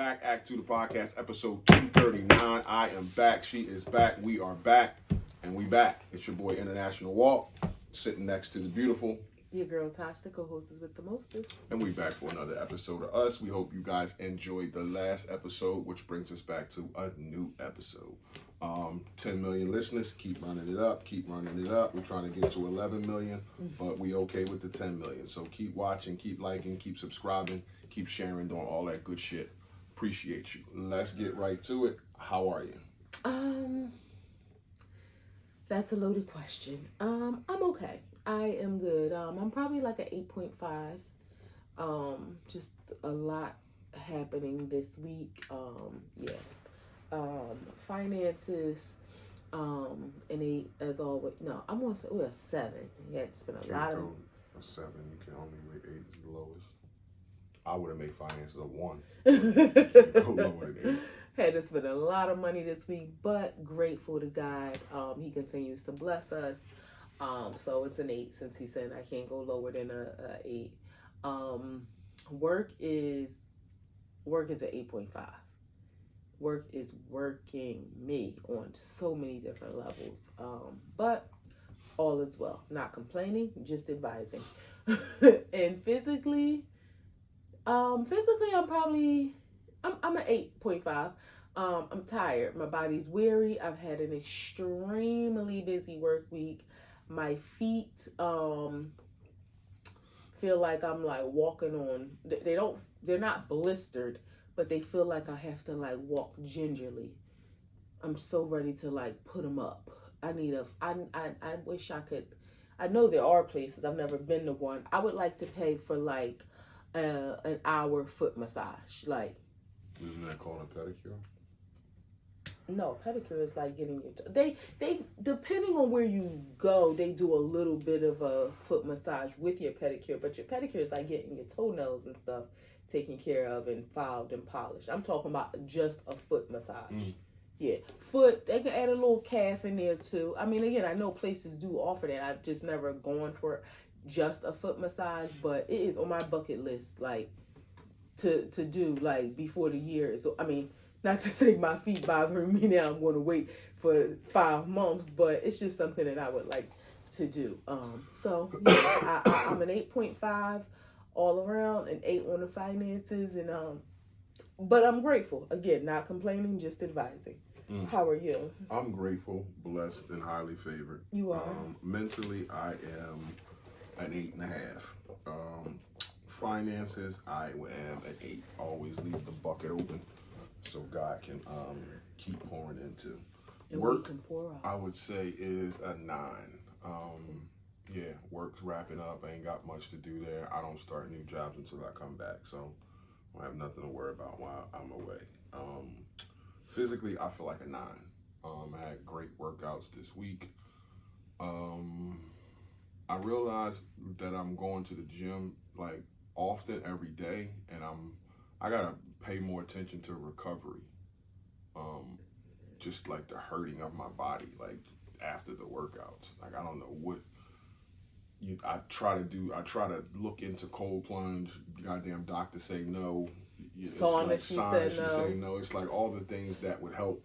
back. Act 2 the podcast, episode 239. I am back. She is back. We are back. And we back. It's your boy, International Walk, sitting next to the beautiful. Your girl, Tosh, the co-hostess with the mostest. And we back for another episode of us. We hope you guys enjoyed the last episode, which brings us back to a new episode. 10 million listeners. Keep running it up. Keep running it up. We're trying to get to 11 million, but we okay with the 10 million. So keep watching, keep liking, keep subscribing, keep sharing, doing all that good shit. Appreciate you. Let's get right to it. How are you? That's a loaded question. I'm okay. I am good. I'm probably like an 8.5. Just a lot happening this week. Finances, an 8 as always. No, I'm gonna say we're a 7. Yeah, it's been a lot of. A 7. You can only rate 8 is the lowest. I would have made finances a 1. Go lower than 8. Had to spend a lot of money this week, but grateful to God. He continues to bless us. So it's an 8 since he said I can't go lower than a 8. Work is an 8.5. Work is working me on so many different levels. But all is well. Not complaining, just advising. And physically, I'm an 8.5. I'm tired. My body's weary. I've had an extremely busy work week. My feet feel like I'm like walking on. They're not blistered, but they feel like I have to like walk gingerly. I'm so ready to like put them up. I wish I could. I know there are places. I've never been to one. I would like to pay for like an hour foot massage. Like, isn't that called a pedicure? No, pedicure is like getting your they depending on where you go, they do a little bit of a foot massage with your pedicure, but your pedicure is like getting your toenails and stuff taken care of and filed and polished. I'm talking about just a foot massage. Yeah, foot, they can add a little calf in there too. I mean, again, I know places do offer that. I've just never gone for just a foot massage, but it is on my bucket list, like to do like before the year is. I mean, not to say my feet bothering me now, I'm going to wait for 5 months, but it's just something that I would like to do. So yeah, I'm an 8.5 all around, an 8 on the finances, and but I'm grateful. Again, not complaining, just advising. How are you? I'm grateful, blessed, and highly favored. You are. Mentally, I am an 8.5. Finances, I am an 8. Always leave the bucket open so God can keep pouring into. And work. Can pour out. I would say is a 9. Yeah, work's wrapping up. I ain't got much to do there. I don't start new jobs until I come back, so I have nothing to worry about while I'm away. Physically, I feel like a 9. I had great workouts this week. I realized that I'm going to the gym like often every day, and I gotta pay more attention to recovery. Just like the hurting of my body, like after the workouts. Like I don't know what I try to look into cold plunge. Goddamn doctor say no. Sauna, like she said no. Say no. It's like all the things that would help,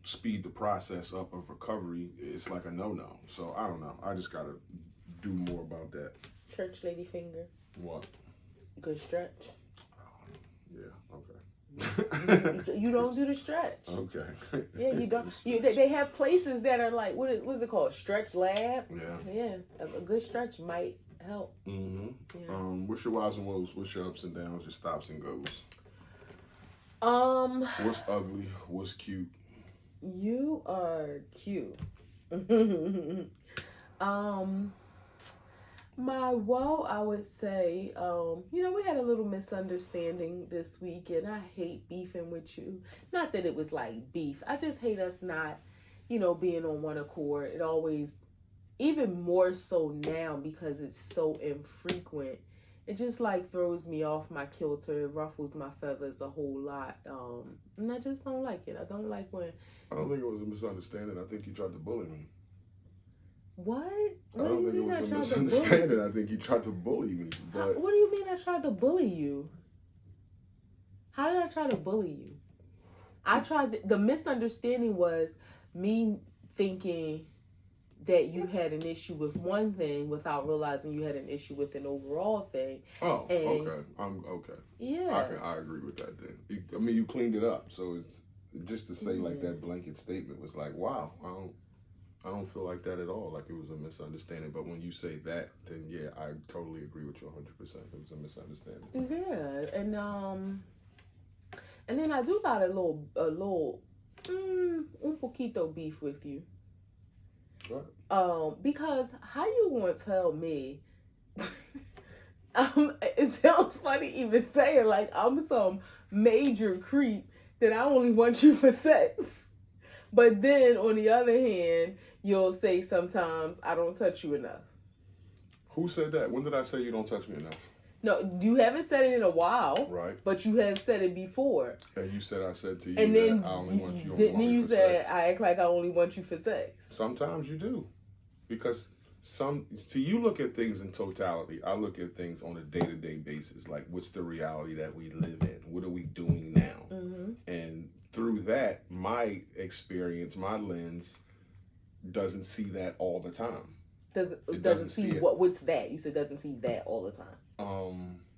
speed the process up of recovery. It's like a no. So I don't know. I just gotta do more about that. Church lady finger. What? Good stretch. Yeah. Okay. You don't do the stretch. Okay. Yeah, you don't. They have places that are like what is it called? Stretch lab. Yeah. Yeah, a good stretch might help. Mm-hmm. Yeah. What's your highs and lows? What's your ups and downs? Your stops and goes? What's ugly? What's cute? You are cute. My woe, I would say, we had a little misunderstanding this week, and I hate beefing with you. Not that it was like beef. I just hate us not, being on one accord. It always, even more so now because it's so infrequent, it just like throws me off my kilter. It ruffles my feathers a whole lot. And I just don't like it. I don't like when... I don't think it was a misunderstanding. I think you tried to bully me. What? I don't think it was a misunderstanding. I think you tried to bully me. But what do you mean I tried to bully you? How did I try to bully you? I tried. The misunderstanding was me thinking that you had an issue with one thing without realizing you had an issue with an overall thing. Oh, okay. I'm okay. Yeah. I agree with that then. I mean, you cleaned it up. So it's just to say like that blanket statement was like, wow, I don't feel like that at all. Like it was a misunderstanding. But when you say that, then yeah, I totally agree with you 100%. It was a misunderstanding. Yeah. And then I do got a little un poquito beef with you. What? Because how you gonna tell me? It sounds funny even saying like I'm some major creep that I only want you for sex, but then on the other hand, you'll say sometimes I don't touch you enough. Who said that? When did I say you don't touch me enough? No, you haven't said it in a while, right? But you have said it before. And you said I said to you and then that I only want you. Then you said I act like I only want you for sex. Sometimes you do, because you look at things in totality. I look at things on a day-to-day basis. Like, what's the reality that we live in? What are we doing now? Mm-hmm. And through that, my experience, my lens, doesn't see that all the time. Doesn't see what's that? You said doesn't see that all the time.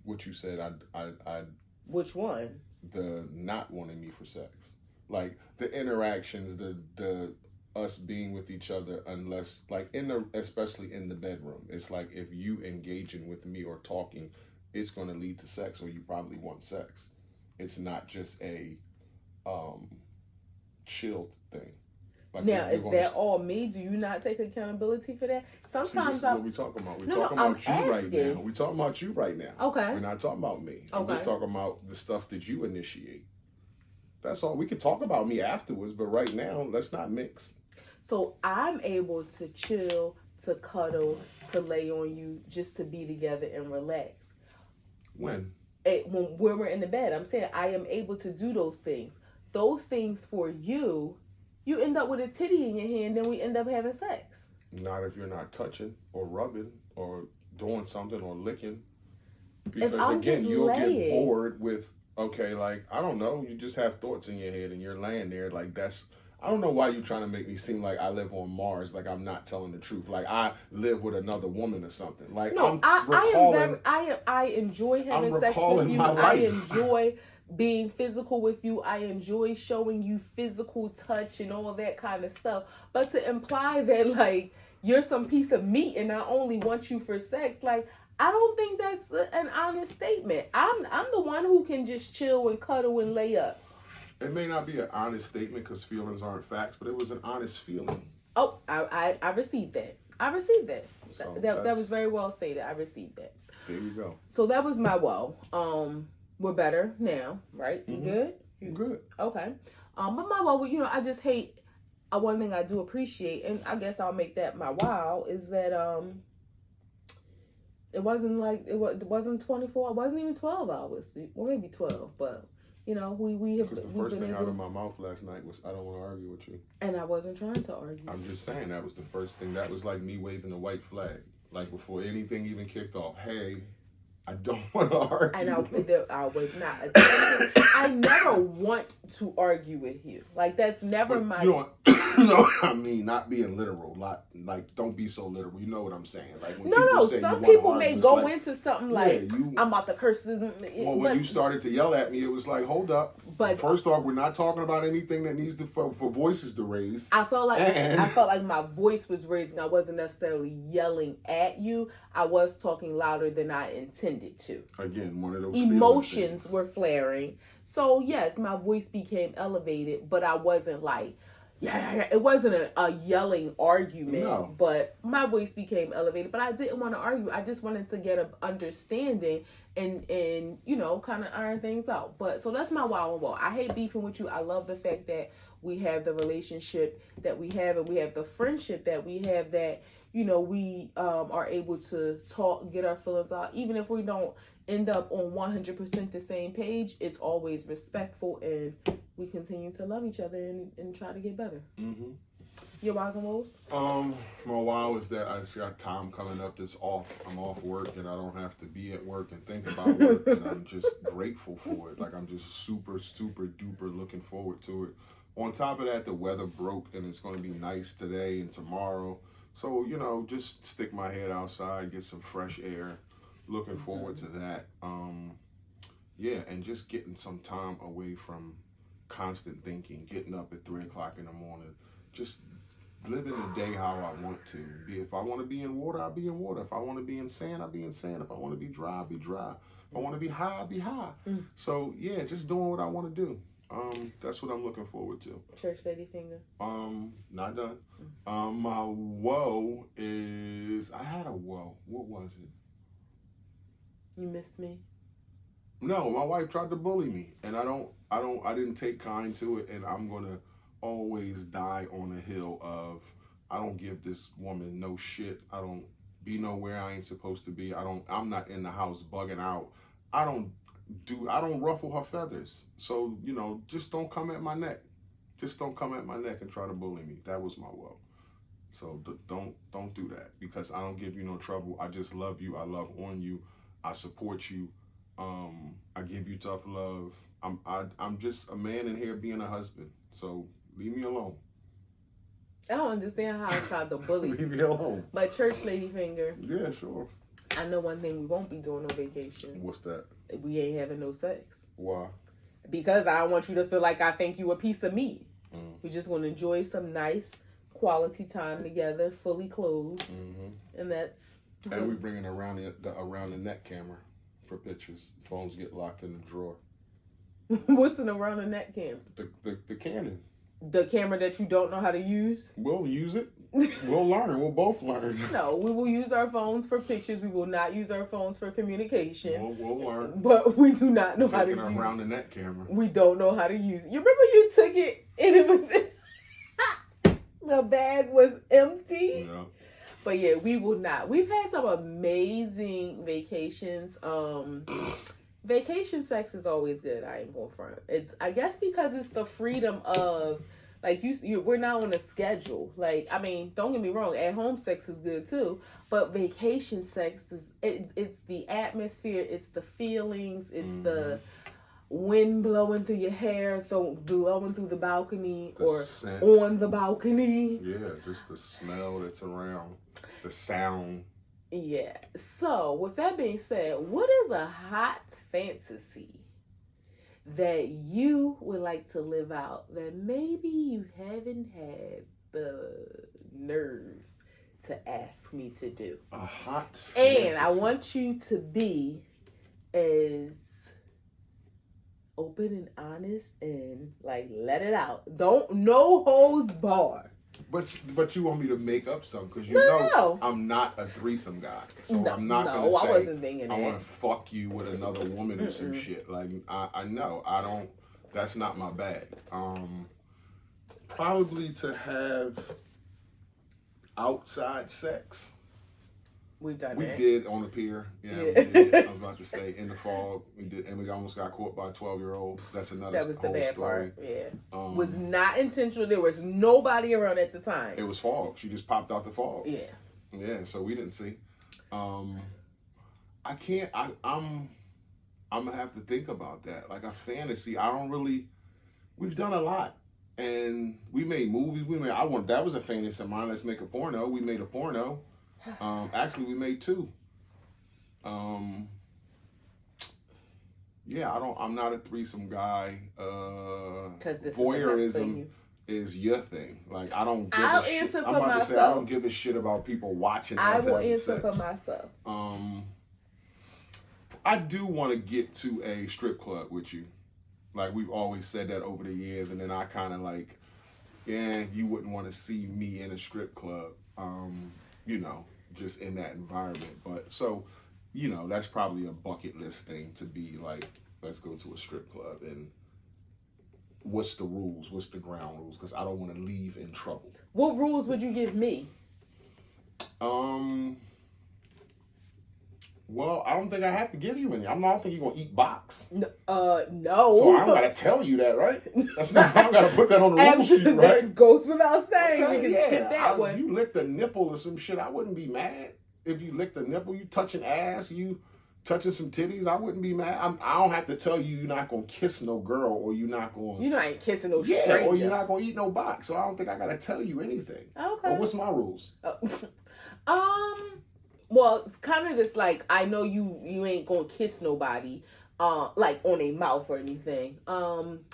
What you said, I Which one? The not wanting me for sex, like the interactions, the us being with each other, unless like especially in the bedroom, it's like if you engaging with me or talking, it's going to lead to sex, or you probably want sex. It's not just a chilled thing. Like now, is that all me? Do you not take accountability for that? Sometimes this is what we talking about. We're talking about you right now. We're talking about you right now. Okay. We're not talking about me. I'm okay. just talking about the stuff that you initiate. That's all. We can talk about me afterwards, but right now, let's not mix. So I'm able to chill, to cuddle, to lay on you, just to be together and relax. When we're in the bed, I'm saying I am able to do those things. Those things for you. You end up with a titty in your hand, then we end up having sex. Not if you're not touching or rubbing or doing something or licking. Because again, you'll get bored with, okay, like, I don't know, you just have thoughts in your head and you're laying there like that's, I don't know why you're trying to make me seem like I live on Mars, like I'm not telling the truth. Like I live with another woman or something. Like no, I enjoy having sex with you. I enjoy being physical with you. I enjoy showing you physical touch and all that kind of stuff. But to imply that like you're some piece of meat and I only want you for sex, like I don't think that's an honest statement. I'm the one who can just chill and cuddle and lay up. It may not be an honest statement because feelings aren't facts, but it was an honest feeling. Oh, I received that. I received that. So that was very well stated. I received that. There you go. So that was my woe. We're better now, right? You good? You good. Okay. But my woe, I just hate, one thing I do appreciate, and I guess I'll make that my wow, is that it wasn't like, it wasn't 24, it wasn't even 12 hours. Well, maybe 12, but we have. Because the first thing out of my mouth last night was, I don't want to argue with you. And I wasn't trying to argue. I'm just saying, that was the first thing. That was like me waving the white flag. Like before anything even kicked off. Hey, I don't want to argue. And I was not. I never want to argue with you. Like, that's never my... You know what I mean? Not being literal. Like, don't be so literal. You know what I'm saying? Like, when people say some people may go into something like, I'm about to curse this. Well, when you started to yell at me, it was like, hold up. But first off, we're not talking about anything that needs for voices to raise. I felt like my voice was raising. I wasn't necessarily yelling at you. I was talking louder than I intended to. Again, one of those emotions were flaring. So yes, my voice became elevated, but I wasn't like, it wasn't a yelling argument, but my voice became elevated. But I didn't want to argue. I just wanted to get an understanding and kind of iron things out. But so that's my wow and woe. I hate beefing with you. I love the fact that we have the relationship that we have, and we have the friendship that we have, that we are able to talk, get our feelings out, even if we don't end up on 100% the same page. It's always respectful, and we continue to love each other and try to get better. Mm-hmm. Your whys and woes? My wow is that I just got time coming up that's off. I'm off work and I don't have to be at work and think about work, and I'm just grateful for it. Like, I'm just super, super duper looking forward to it. On top of that, the weather broke and it's going to be nice today and tomorrow. So, you know, just stick my head outside, get some fresh air. Looking forward to that. Yeah, and just getting some time away from constant thinking, getting up at 3 o'clock in the morning, just living the day how I want to. If I want to be in water, I'll be in water. If I want to be in sand, I'll be in sand. If I want to be dry, I'll be dry. If I want to be high, I'll be high. So, yeah, just doing what I want to do. That's what I'm looking forward to. Church lady finger? Not done. My woe is, I had a woe. What was it? You missed me? No, my wife tried to bully me, and I didn't take kind to it, and I'm gonna always die on a hill of, I don't give this woman no shit. I don't be nowhere I ain't supposed to be. I'm not in the house bugging out. I don't ruffle her feathers. So, you know, just don't come at my neck. Just don't come at my neck and try to bully me. That was my woe. So don't do that, because I don't give you no trouble. I just love you. I love on you. I support you. I give you tough love. I'm just a man in here being a husband. So leave me alone. I don't understand how I tried to bully you. Leave me alone. But church lady finger. Yeah, sure. I know one thing we won't be doing on vacation. What's that? We ain't having no sex. Why? Because I don't want you to feel like I think you a piece of meat. We just want to enjoy some nice quality time together, fully clothed, and that's. And we bringing around the neck camera for pictures. Phones get locked in the drawer. What's an around the neck camera? The Canon. The camera that you don't know how to use? We'll use it. We'll learn. We'll both learn. No, we will use our phones for pictures. We will not use our phones for communication. We'll learn. But we do not know how to use it. Around the neck camera. We don't know how to use it. You remember you took it and it was the bag was empty? Yeah. But yeah, we will not. We've had some amazing vacations. Vacation sex is always good. I ain't going front. It's, I guess, because it's the freedom of, like, we're not on a schedule. Like, I mean, don't get me wrong, at home sex is good too, but vacation sex is, it's the atmosphere, it's the feelings, it's the wind blowing through your hair, so blowing through the balcony or scent. On the balcony. Yeah, just the smell that's around, the sound. Yeah. So, with that being said, what is a hot fantasy that you would like to live out that maybe you haven't had the nerve to ask me to do? A hot fantasy. And I want you to be as open and honest and, like, let it out. No holds barred. But you want me to make up something, because you know I'm not a threesome guy, so I'm not gonna say I wasn't thinking I that. want to fuck you with another woman or some shit. Like, I know I don't. That's not my bag. Probably to have outside sex. We've done We that. did on the pier. Yeah, we did. I was about to say in the fog. We did, and we almost got caught by a 12-year-old. That's another. That was the whole bad story. part. Yeah, was not intentional. There was nobody around at the time. It was fog. She just popped out the fog. Yeah. Yeah. So we didn't see. I can't. I'm gonna have to think about that. Like a fantasy. I don't really. We've done a lot, and we made movies. That was a fantasy of mine. Let's make a porno. We made a porno. Actually, we made 2. Yeah, I'm not a threesome guy. Voyeurism is your thing. Like, I don't give I'll a shit. answer for I'm about myself. to say I don't give a shit about people watching us I will having answer sex. for myself. I do want to get to a strip club with you. Like, we've always said that over the years, and then I kind of like, yeah, you wouldn't want to see me in a strip club. You know, just in that environment. But so, you know, that's probably a bucket list thing to be like, let's go to a strip club, and what's the rules? What's the ground rules? Because I don't want to leave in trouble. What rules would you give me? Well, I don't think I have to give you any. I don't think you're gonna eat box. No. So I don't gotta tell you that, right? That's not. I don't gotta put that on the rule sheet, right? That goes without saying. Okay, We can skip that one. If you licked a nipple or some shit, I wouldn't be mad. If you licked a nipple, you touching ass, you touching some titties, I wouldn't be mad. I don't have to tell you you're not gonna kiss no girl, or you're not gonna. You know, I ain't kissing no stranger. Or you're not gonna eat no box. So I don't think I gotta tell you anything. Okay. Well, what's my rules? Well, it's kind of just like, I know you ain't gonna kiss nobody, like on a mouth or anything. Can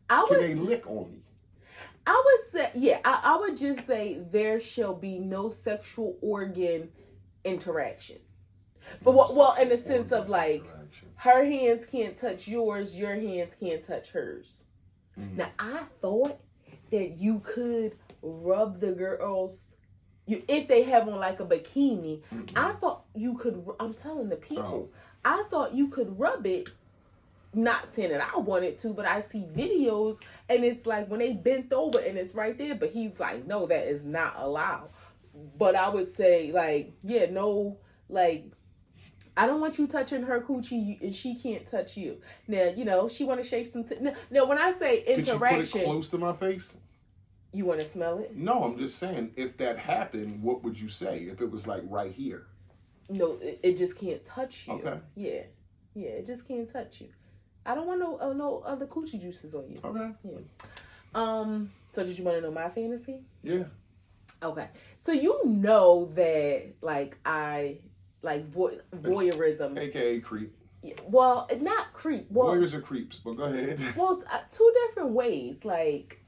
they lick on me? I would say, yeah, I would just say there shall be no sexual organ interaction. But well, in the sense of like, her hands can't touch yours, your hands can't touch hers. Mm-hmm. Now, I thought that you could rub the girls. If they have on like a bikini, I thought you could, I'm telling the people, I thought you could rub it, not saying that I wanted to, but I see videos and it's like when they bent over and it's right there, but he's like, no, that is not allowed. But I would say like, yeah, no, like, I don't want you touching her coochie and she can't touch you. Now, she want to shake some, now when I say interaction. Could you put it close to my face? You want to smell it? No, I'm just saying, if that happened, what would you say? If it was like right here? No, it just can't touch you. Okay. Yeah, it just can't touch you. I don't want no other coochie juices on you. Okay. Yeah. So did you want to know my fantasy? Yeah. Okay. So you know that like I like voyeurism, AKA creep. Well, not creep. Well, voyeurs are creeps, but go ahead. Well, two different ways. Like.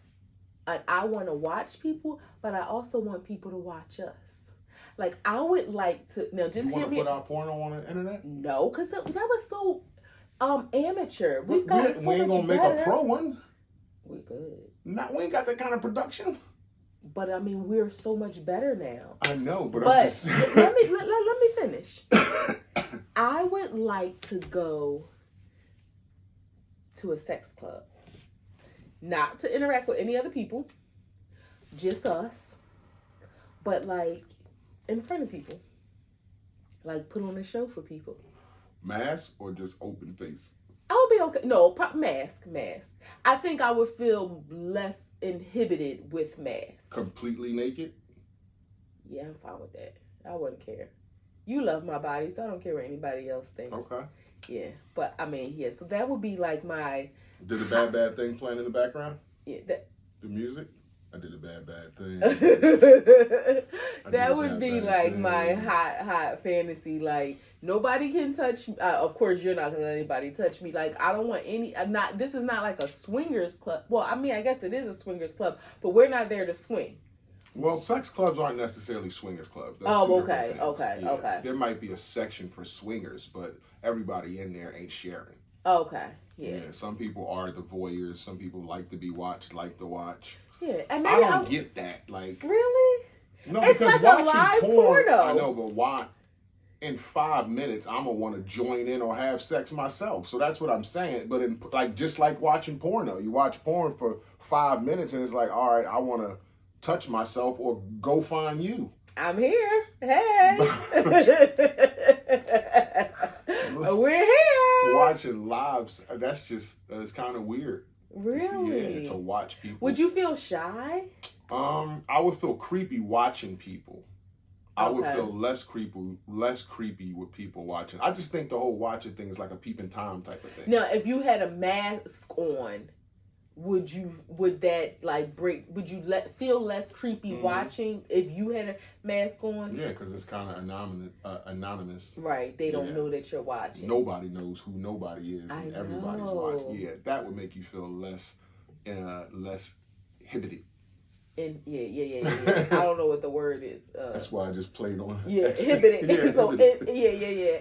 I want to watch people, but I also want people to watch us. Like, I would like to now just you want to put our porno on the internet? No, because that was so amateur. We ain't gonna make a pro one. We good. We ain't got that kind of production. But I mean, we're so much better now. I know, but I'm just... let me finish. I would like to go to a sex club. Not to interact with any other people, just us, but like in front of people, like put on a show for people. Mask or just open face? I would be okay. No, mask. I think I would feel less inhibited with mask. Completely naked? Yeah, I'm fine with that. I wouldn't care. You love my body, so I don't care what anybody else thinks. Okay. Yeah, but I mean, yeah. So that would be like my. Did a bad thing playing in the background? Yeah, the music? I did a bad thing. That would be like my hot fantasy. Like, nobody can touch me. Of course, you're not gonna let anybody touch me. Like, I don't want any. This is not like a swingers club. Well, I mean, I guess it is a swingers club, but we're not there to swing. Well, sex clubs aren't necessarily swingers clubs. That's okay. There might be a section for swingers, but everybody in there ain't sharing. Okay. Yeah. Some people are the voyeurs. Some people like to be watched, like to watch. Yeah, and I don't get that. Like, really? No, it's because like a live porno. I know, but why? In 5 minutes, I'm gonna want to join in or have sex myself. So that's what I'm saying. But in just like watching porno, you watch porn for 5 minutes, and it's like, all right, I want to touch myself or go find you. I'm here. Hey. We're here. Watching lives, that's kind of weird. Really? Yeah, to watch people. Would you feel shy? I would feel creepy watching people. I would feel less creepy with people watching. I just think the whole watching thing is like a peeping Tom type of thing. Now, if you had a mask on, would that like break? Would you feel less creepy watching if you had a mask on? Yeah, because it's kind of anonymous. Right, they don't know that you're watching. Nobody knows who nobody is, and everybody's watching. Yeah, that would make you feel less inhibited. Yeah. I don't know what the word is. That's why I just played on. Yeah, inhibited. Yeah.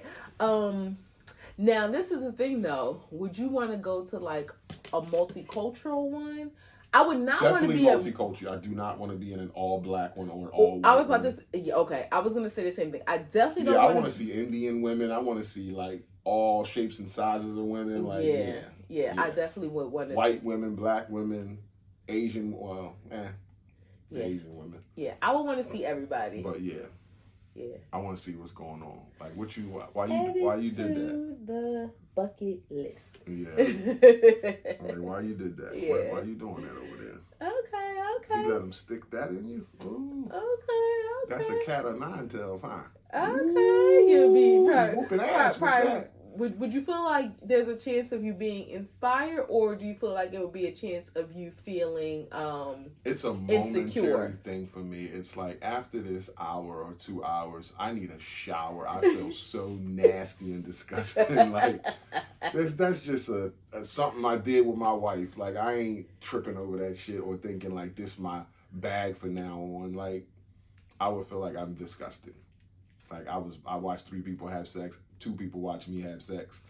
Now, this is the thing, though. Would you want to go to, like, a multicultural one? I would not want to be multicultural. I do not want to be in an all-black one or an all-white I was about to say, okay. I was going to say the same thing. I definitely don't want to see Indian women. I want to see, like, all shapes and sizes of women. Like, yeah. I definitely would want to white women, black women, Asian, Asian women. Yeah, I would want to see everybody. But, yeah. Yeah. I want to see what's going on. Like, why you did that? To the bucket list. Yeah. Like, why you did that? Yeah. Why you doing that over there? Okay. You let him stick that in you? Ooh. Okay. That's a cat of nine tails, huh? Okay. You'll be whooping ass with that. Would you feel like there's a chance of you being inspired, or do you feel like it would be a chance of you feeling it's a momentary thing for me. It's like after this hour or 2 hours, I need a shower. I feel so nasty and disgusting. Like that's just a something I did with my wife. Like I ain't tripping over that shit or thinking like this my bag for now on. Like I would feel like I'm disgusted. Like I watched 3 people have sex, 2 people watch me have sex.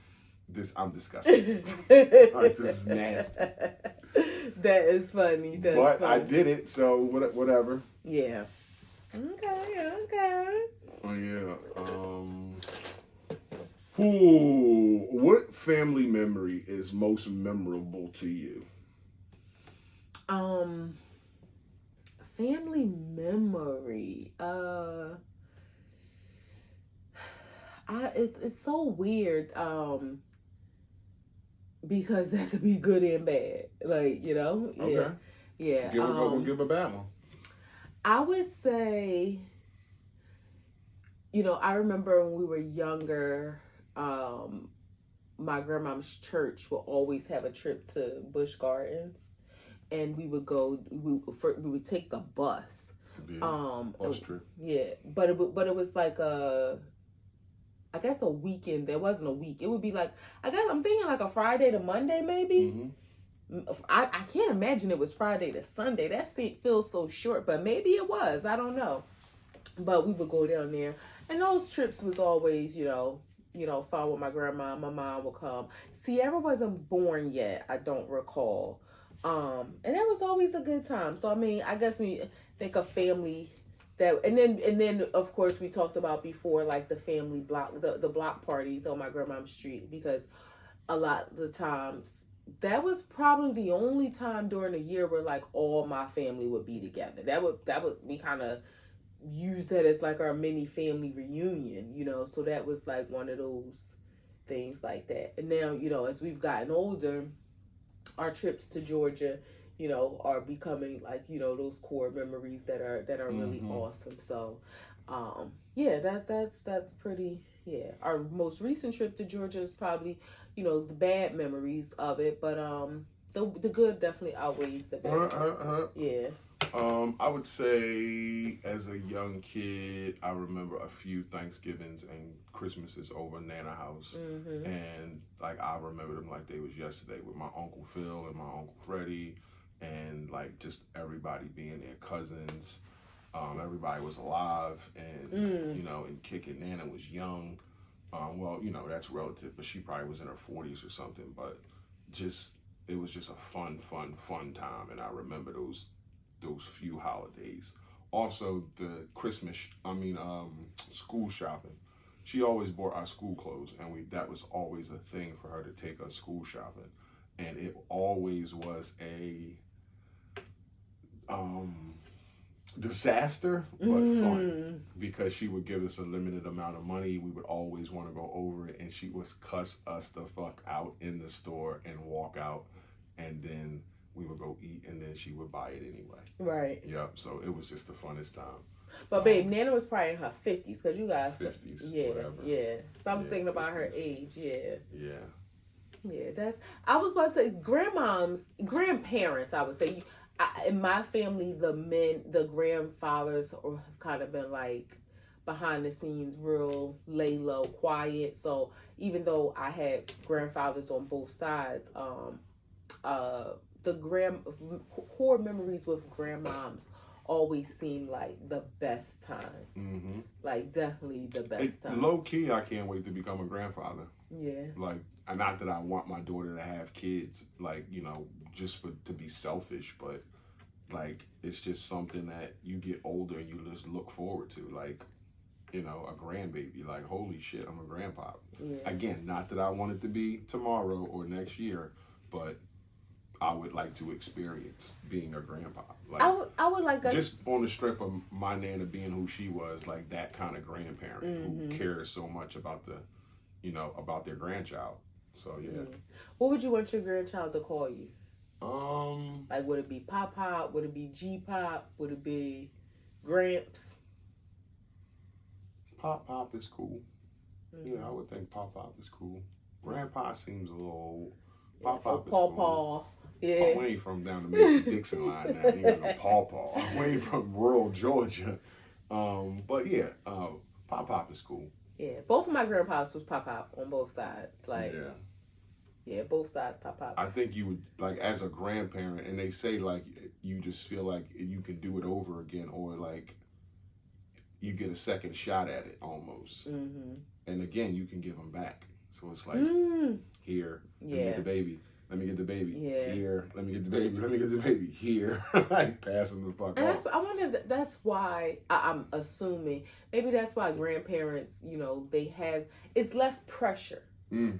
I'm disgusted. Like, this is nasty. That is funny. But funny. I did it, so whatever. Yeah. Okay. Oh yeah. What family memory is most memorable to you? Family memory. It's so weird. Because that could be good and bad. Like, you know? Okay. Yeah. Give a bad one. I would say, I remember when we were younger, my grandma's church would always have a trip to Busch Gardens, and we would we would take the bus. Yeah, bus trip. Yeah, but it was like I guess a weekend. There wasn't a week. It would be like, I guess I'm thinking like a Friday to Monday maybe. Mm-hmm. I can't imagine it was Friday to Sunday. That feels so short, but maybe it was. I don't know. But we would go down there, and those trips was always, fun with my grandma. My mom would come. Sierra wasn't born yet. I don't recall. And that was always a good time. So I mean, I guess when you think of family. And then of course we talked about before, like the family block, the block parties on my grandma's street, because a lot of the times that was probably the only time during the year where like all my family would be together. That would we kind of used that as like our mini family reunion, so that was like one of those things like that. And now, as we've gotten older, our trips to Georgia, are becoming like, those core memories that are really awesome. So, that's pretty, Our most recent trip to Georgia is probably, the bad memories of it, but, the good definitely outweighs the bad. Yeah. I would say as a young kid, I remember a few Thanksgivings and Christmases over Nana house. Mm-hmm. And like, I remember them like they was yesterday with my Uncle Phil and my Uncle Freddie. And like just everybody being their cousins, everybody was alive and and kicking. Nana was young, that's relative, but she probably was in her 40s or something. But it was just a fun time, and I remember those few holidays. Also, the school shopping. She always bought our school clothes, and that was always a thing for her to take us school shopping, and it always was a disaster, but fun, because she would give us a limited amount of money. We would always want to go over it, and she would cuss us the fuck out in the store and walk out, and then we would go eat, and then she would buy it anyway. Right. Yep. So it was just the funnest time. But babe, Nana was probably in her 50s, because you got 50s. Yeah, whatever. Yeah. So I was thinking about her age. Yeah. Yeah. Yeah. I was about to say grandparents. I would say. In my family, the grandfathers have kind of been like behind the scenes, real lay low, quiet. So even though I had grandfathers on both sides, the core memories with grandmoms always seem like the best times. Mm-hmm. Like definitely the best times. Low key, I can't wait to become a grandfather. Yeah. Like, not that I want my daughter to have kids, like, just to be selfish, but like it's just something that you get older and you just look forward to, like, a grandbaby. Like, holy shit, I'm a grandpa. Yeah. Again, not that I want it to be tomorrow or next year, but I would like to experience being a grandpa. Like, I would like us just on the strength of my Nana being who she was, like that kind of grandparent who cares so much about about their grandchild. So yeah. What would you want your grandchild to call you? Like, would it be Pop Pop? Would it be G Pop? Would it be Gramps? Pop Pop is cool. Yeah, I would think Pop Pop is cool. Grandpa seems a little old. Pop Pop is cool. Paw. Yeah. We ain't from down the Mason-Dixon line now. You know, Paw Paw. We ain't from rural Georgia. But yeah, Pop Pop is cool. Yeah, both of my grandpas was Pop Pop on both sides. Like, yeah, both sides Pop Pop. I think you would, like, as a grandparent, and they say, like, you just feel like you can do it over again, or, like, you get a second shot at it almost. And again, you can give them back. So it's like, here, let me get the baby. Let me get the baby. Here, let me get the baby. Let me get the baby. Here. Like, passing the fuck off. I wonder if that's why, I'm assuming, maybe that's why grandparents, they have, it's less pressure. You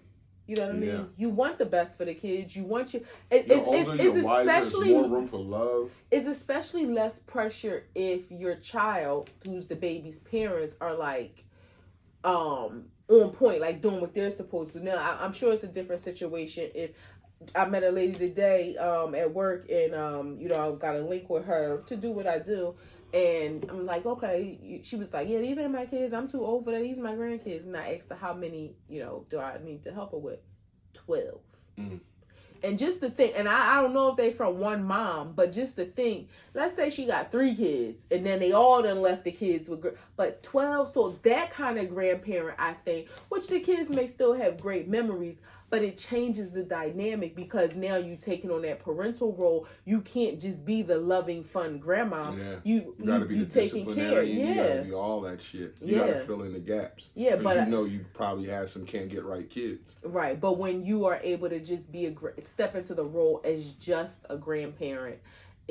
know what I mean? You want the best for the kids. You want it's especially more room for love. It's especially less pressure if your child, who's the baby's parents, are like, on point, like doing what they're supposed to. Now, I'm sure it's a different situation. If I met a lady today at work, and I got a link with her to do what I do, and I'm like, okay. She was like, yeah, these ain't my kids. I'm too old for that. These are my grandkids. And I asked her how many, do I need to help her with? 12. And just to think, and I don't know if they from one mom, but just to think, let's say she got 3 kids, and then they all done left the kids with, but 12, so that kind of grandparent, I think, which the kids may still have great memories, but it changes the dynamic, because now you taking on that parental role. You can't just be the loving, fun grandma. Yeah. You gotta be you the taking care. disciplinarian. You gotta be all that shit. You gotta fill in the gaps. Yeah, but you probably have some can't get right kids. Right, but when you are able to just be step into the role as just a grandparent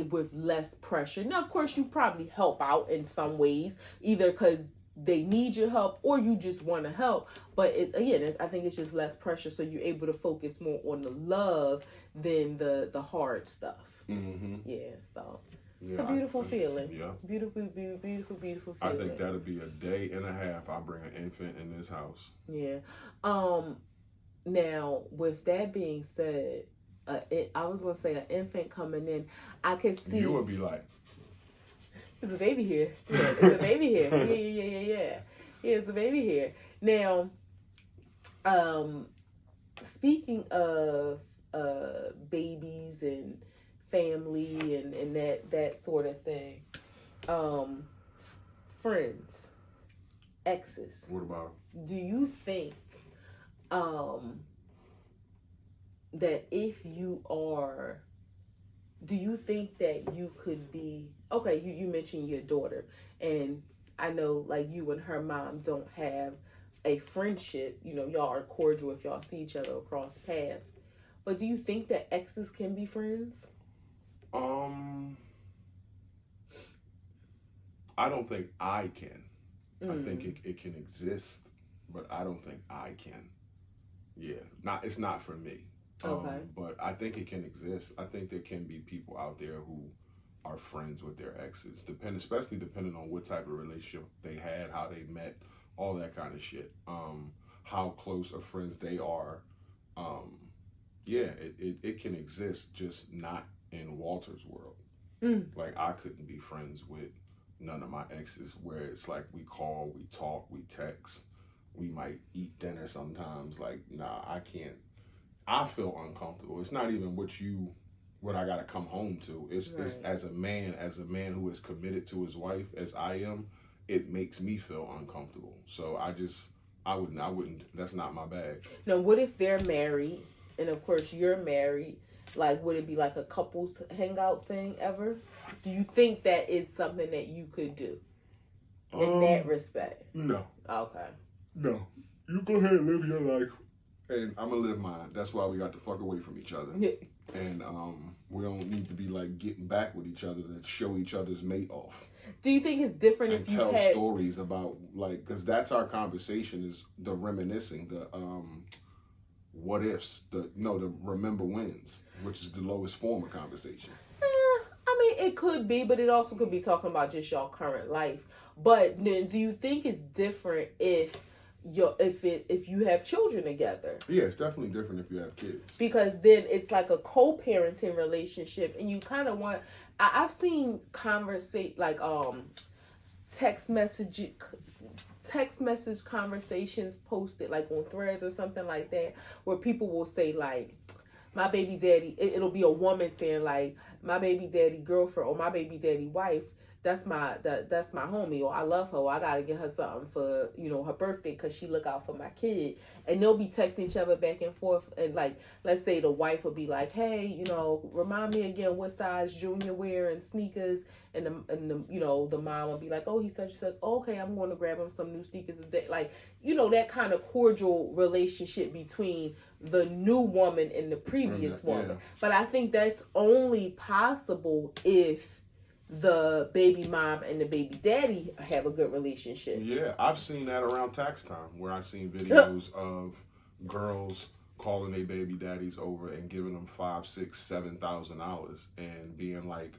with less pressure. Now, of course, you probably help out in some ways, either because they need your help or you just want to help. But I think it's just less pressure, so you're able to focus more on the love than the hard stuff. Yeah, so it's a beautiful feeling. Yeah, beautiful feeling. I think that'll be a day and a half. I bring an infant in this house. Yeah. Now, with that being said, I was gonna say an infant coming in, I could see you would be like, there's a baby here. Yeah, there's a baby here. Yeah. Yeah, it's a baby here. Now, speaking of babies and family and that sort of thing, friends, exes. What about them? Do you think that if you are, do you think that you could be, okay, you mentioned your daughter, and I know like you and her mom don't have a friendship, y'all are cordial if y'all see each other across paths, but do you think that exes can be friends? I don't think I can. I think it can exist, but I don't think I can. Yeah, it's not for me. Okay. But I think it can exist. I think there can be people out there who are friends with their exes, especially depending on what type of relationship they had, how they met, all that kind of shit. How close of friends they are. It can exist, just not in Walter's world. Like, I couldn't be friends with none of my exes, where it's like we call, we talk, we text, we might eat dinner sometimes. Like, nah, I can't. I feel uncomfortable. It's not even what I gotta come home to. It's as a man who is committed to his wife as I am, it makes me feel uncomfortable. So I wouldn't, that's not my bag. Now, what if they're married, and of course you're married? Like, would it be like a couples hangout thing ever? Do you think that is something that you could do in that respect? No. Okay. No. You go ahead and live your life. And I'm going to live mine. That's why we got to fuck away from each other. Yeah. And we don't need to be like getting back with each other to show each other's mate off. Do you think it's different and if you tell stories about, like, because that's our conversation, is the reminiscing, what ifs, the remember wins, which is the lowest form of conversation. I mean, it could be, but it also could be talking about just your current life. But then, do you think it's different if you have children together? Yeah, it's definitely different if you have kids. Because then it's like a co-parenting relationship, and you kind of want. I've seen text message conversations posted like on Threads or something like that, where people will say like, my baby daddy, it'll be a woman saying like, my baby daddy girlfriend or my baby daddy wife, that's my homie, or I love her, or I gotta get her something for, her birthday because she look out for my kid. And they'll be texting each other back and forth, and like, let's say the wife will be like, hey, remind me again what size Junior wearing sneakers, and the mom will be like, oh, he says, okay, I'm going to grab him some new sneakers. Like, that kind of cordial relationship between the new woman and the previous woman. Yeah. But I think that's only possible if the baby mom and the baby daddy have a good relationship. Yeah, I've seen that around tax time, where I've seen videos of girls calling their baby daddies over and giving them $5,000, $6,000, $7,000 and being like,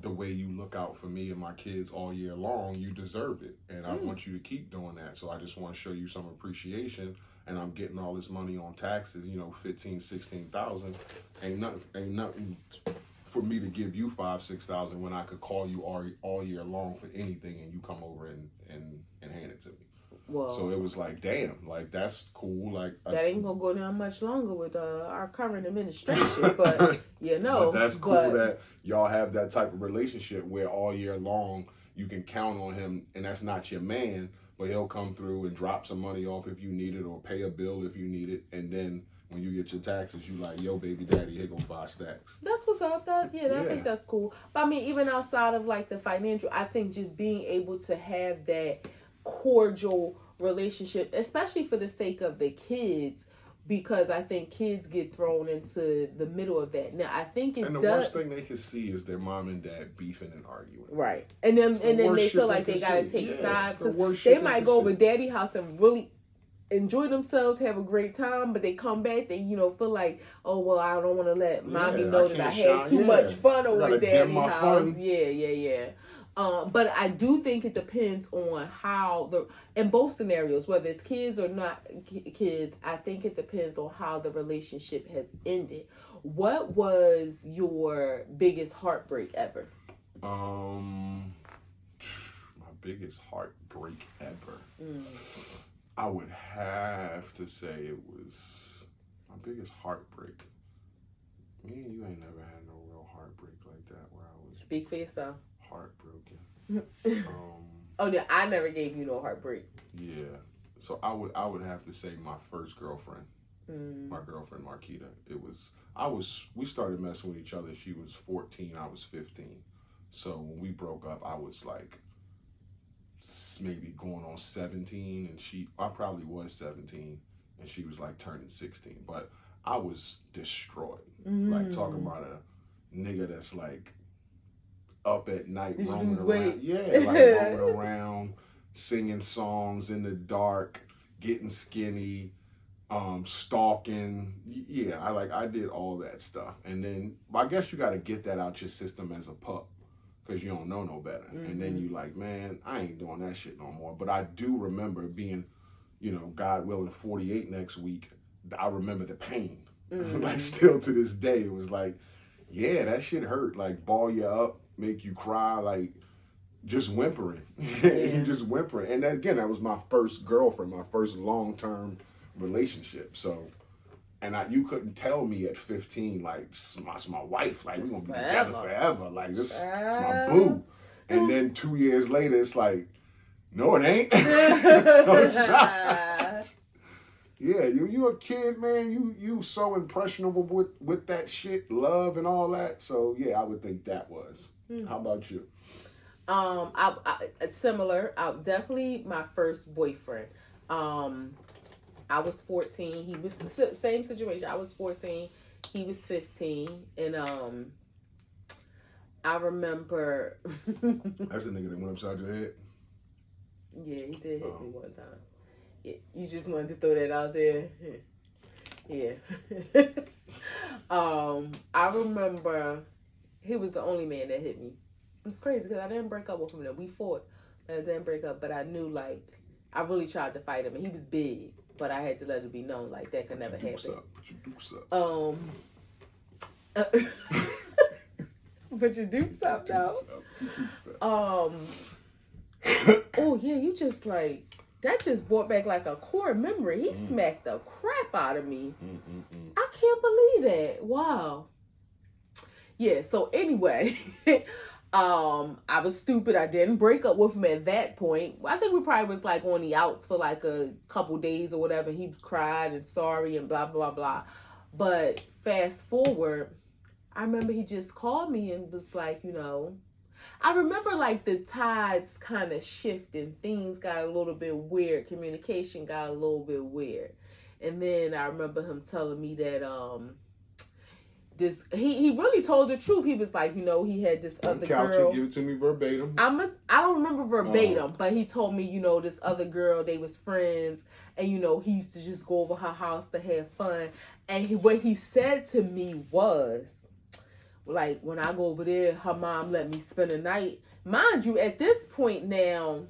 the way you look out for me and my kids all year long, you deserve it, and I want you to keep doing that. So I just want to show you some appreciation, and I'm getting all this money on taxes, $15,000, $16,000. Ain't nothing for me to give you $5,000, $6,000 when I could call you all year long for anything, and you come over and hand it to me. Well, so it was like, damn, like that's cool. Like that ain't gonna go down much longer with our current administration, but But that's cool that y'all have that type of relationship where all year long you can count on him, and that's not your man, but he'll come through and drop some money off if you need it, or pay a bill if you need it, and then when you get your taxes, you like, yo, baby daddy, here go 5 stacks. That's what's up, though. I think that's cool. But I mean, even outside of like the financial, I think just being able to have that cordial relationship, especially for the sake of the kids, because I think kids get thrown into the middle of that. Now, I think the worst thing they can see is their mom and dad beefing and arguing. Right. And then they feel like they got to take sides, because they might go over daddy house and really enjoy themselves, have a great time, but they come back, they feel like, oh well, I don't want to let mommy know that I had too much fun over at daddy house. Fun. Yeah. But I do think it depends on how in both scenarios, whether it's kids or not kids, I think it depends on how the relationship has ended. What was your biggest heartbreak ever? My biggest heartbreak ever. I would have to say it was my biggest heartbreak. Me and you ain't never had no real heartbreak like that where I was. Speak for yourself. Heartbroken. Oh no, I never gave you no heartbreak. Yeah, so I would have to say my first girlfriend, my girlfriend Marquita. We started messing with each other. She was 14, I was 15. So when we broke up, I was like maybe going on 17, and I probably was 17, and she was like turning 16. But I was destroyed. Like talking about a nigga that's like up at night roaming around. Yeah, like roaming around, singing songs in the dark, getting skinny, stalking. Yeah, I did all that stuff. And then I guess you got to get that out your system as a pup, because you don't know no better. And then you like, man, I ain't doing that shit no more. But I do remember being, God willing, 48 next week. I remember the pain. Like still to this day, it was like, yeah, that shit hurt. Like ball you up, make you cry, like just whimpering. You just whimpering. And again, that was my first girlfriend, my first long-term relationship. So, and you couldn't tell me at 15, like, it's my wife, like, we're going to be together forever. Like, this is my boo. And then 2 years later, it's like, no, it ain't. No, it's not. Yeah, you a kid, man. You so impressionable with that shit, love and all that. So, yeah, I would think that was. How about you? I similar. Definitely my first boyfriend. I was 14. He was the same situation. I was 14. He was 15. And I remember. That's a nigga that went upside your head? Yeah, he did hit me one time. You just wanted to throw that out there. Yeah. I remember he was the only man that hit me. It's crazy because I didn't break up with him. We fought, and I didn't break up. But I knew, like, I really tried to fight him, and he was big. But I had to let it be known, like, that could never happen. Put your dukes up. Put your dukes up, though. Oh yeah, you just like that. Just brought back like a core memory. He smacked the crap out of me. I can't believe that. Wow. Yeah. So anyway, I was stupid. I didn't break up with him at that point. I think we probably was like on the outs for like a couple days or whatever. He cried and sorry and blah blah blah. But fast forward, I remember he just called me and was like, you know, I remember like the tides kind of shifting. Things got a little bit weird. Communication got a little bit weird. And then I remember him telling me that he really told the truth. He was like, you know, he had this other girl. Give it to me verbatim. I don't remember verbatim, but he told me, you know, this other girl, they was friends, and you know, he used to just go over her house to have fun. And what he said to me was, like, when I go over there, her mom let me spend a night. Mind you, at this point now,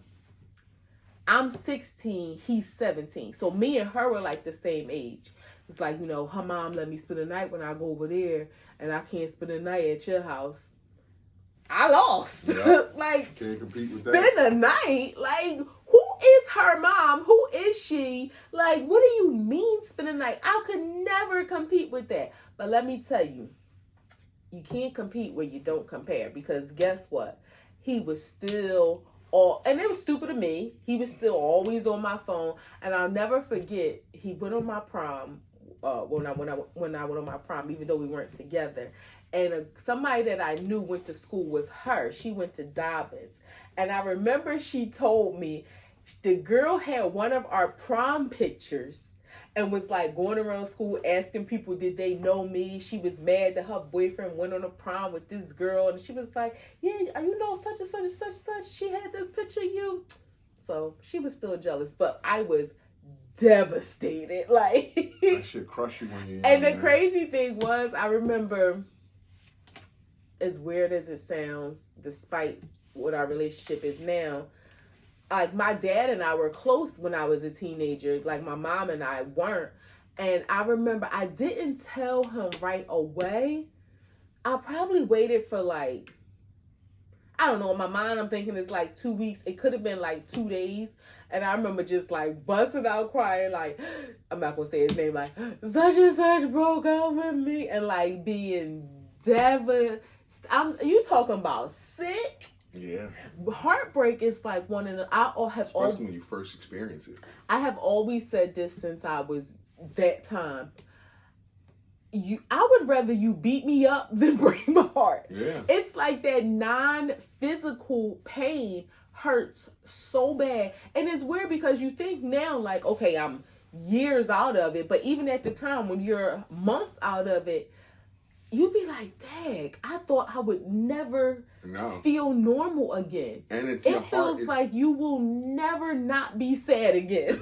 I'm 16, he's 17. So me and her were like the same age. It's like, you know, her mom let me spend a night when I go over there, and I can't spend a night at your house. I lost. Yep. Like, can't compete with spend a night? Like, who is her mom? Who is she? Like, what do you mean spend a night? I could never compete with that. But let me tell you, you can't compete where you don't compare, because guess what? He was still and it was stupid of me. He was still always on my phone, and I'll never forget. He went on my prom when I went on my prom, even though we weren't together. And somebody that I knew went to school with her. She went to Dobbins, and I remember she told me the girl had one of our prom pictures. And was like going around school asking people, did they know me? She was mad that her boyfriend went on a prom with this girl. And she was like, yeah, you know, such and such and such and such. She had this picture of you. So she was still jealous. But I was devastated. Like, that shit crush you when you're young. And the crazy thing was, I remember, as weird as it sounds, despite what our relationship is now, like, my dad and I were close when I was a teenager. Like, my mom and I weren't. And I remember I didn't tell him right away. I probably waited for, like, I don't know. In my mind, I'm thinking it's like 2 weeks. It could have been like 2 days. And I remember just, like, busting out crying. Like, I'm not going to say his name. Like, such and such broke up with me. And, like, being devastated. You talking about sick? Yeah. Heartbreak is like one of the. Especially when you first experience it. I have always said this since I was that time. I would rather you beat me up than break my heart. Yeah. It's like that non-physical pain hurts so bad. And it's weird because you think now, like, okay, I'm years out of it. But even at the time when you're months out of it, you'd be like, dang, I thought I would never feel normal again. And it feels like you will never not be sad again.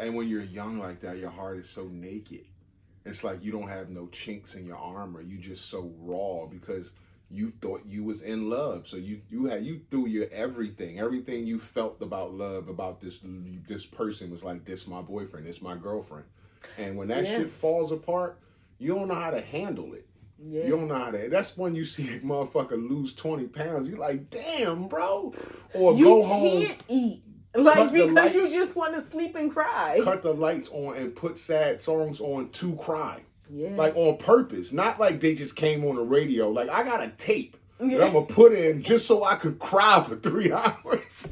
and when you're young like that, your heart is so naked. It's like you don't have no chinks in your armor. You just so raw because you thought you was in love. So you threw your everything you felt about love, about this person was like, this my boyfriend, this my girlfriend. And when that shit falls apart, you don't know how to handle it. Yeah. You don't know how to. That's when you see a motherfucker lose 20 pounds. You're like, damn, bro. Or you go home. You can't eat. Like, because you just want to sleep and cry. Cut the lights on and put sad songs on to cry. Yeah. Like, on purpose. Not like they just came on the radio. Like, I got a tape that I'm going to put in just so I could cry for 3 hours.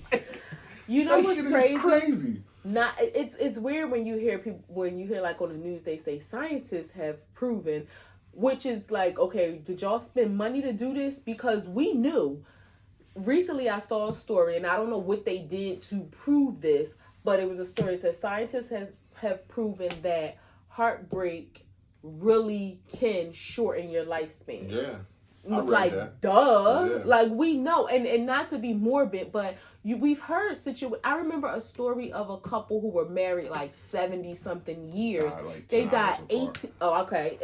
You know what's crazy? Crazy. It's weird when you hear people, when you hear like on the news, they say scientists have proven. Which is like, okay, did y'all spend money to do this? Because we knew. Recently, I saw a story, and I don't know what they did to prove this, but it was a story that said scientists have proven that heartbreak really can shorten your lifespan. Yeah. was like, that. duh. Yeah. Like, we know. And not to be morbid, but we've heard I remember a story of a couple who were married like 70-something years. They died 18. Oh, okay.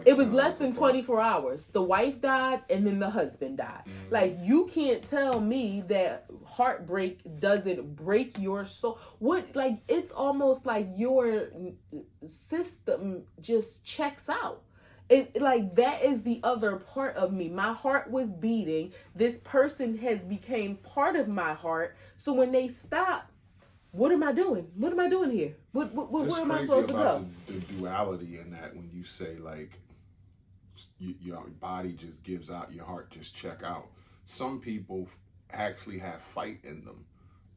It was less than 24 hours. The wife died and then the husband died. Mm-hmm. Like, you can't tell me that heartbreak doesn't break your soul. It's almost like your system just checks out. That is the other part of me. My heart was beating. This person has became part of my heart. So when they stop, what am I doing? What am I doing here? Where am I supposed to go? The duality in that, when you say like your body just gives out, your heart just check out. Some people actually have fight in them,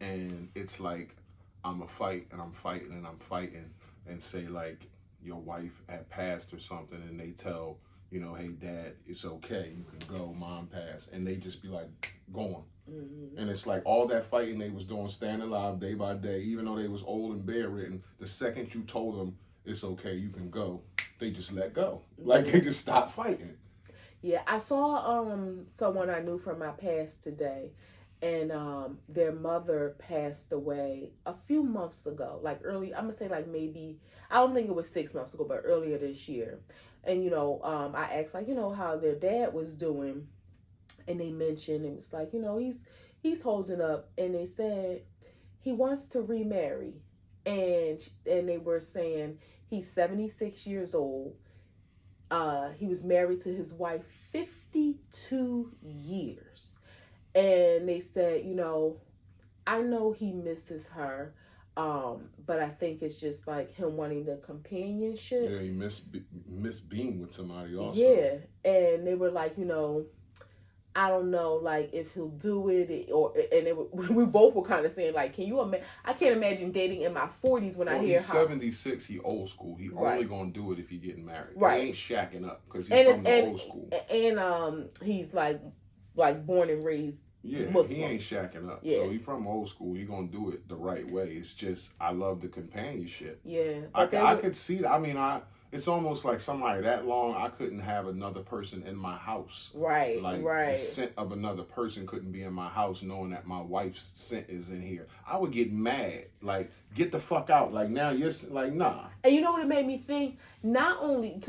and it's like, I'm a fight and I'm fighting and I'm fighting, and say like, your wife had passed or something, and they tell, hey, dad, it's okay, you can go, mom passed, and they just be like, going. Mm-hmm. And it's like all that fighting they was doing, staying alive day by day, even though they was old and bedridden, the second you told them it's okay, you can go, they just let go. Like, they just stopped fighting. Yeah, I saw someone I knew from my past today, and their mother passed away a few months ago, like early, I'm gonna say like maybe, I don't think it was 6 months ago, but earlier this year. And, I asked, like, how their dad was doing. And they mentioned, it was like, he's holding up. And they said he wants to remarry. And they were saying he's 76 years old. He was married to his wife 52 years. And they said, I know he misses her. But I think it's just like him wanting the companionship. Yeah, he miss being with somebody also. Yeah, and they were like, I don't know, like, if he'll do it, we both were kind of saying, like, can you imagine? I can't imagine dating in my 40s when I hear he's 76, he old school. He only gonna do it if he getting married. Right. He ain't shacking up because he's from the old school. And he's like born and raised. Yeah, Muslim. He ain't shacking up. Yeah. So he from old school. He gonna do it the right way. It's just, I love the companionship. Yeah. I could see that. I mean, it's almost like somebody that long, I couldn't have another person in my house. Right, like, right. The scent of another person couldn't be in my house knowing that my wife's scent is in here. I would get mad. Like, get the fuck out. Like, now you're like, nah. And you know what it made me think? Not only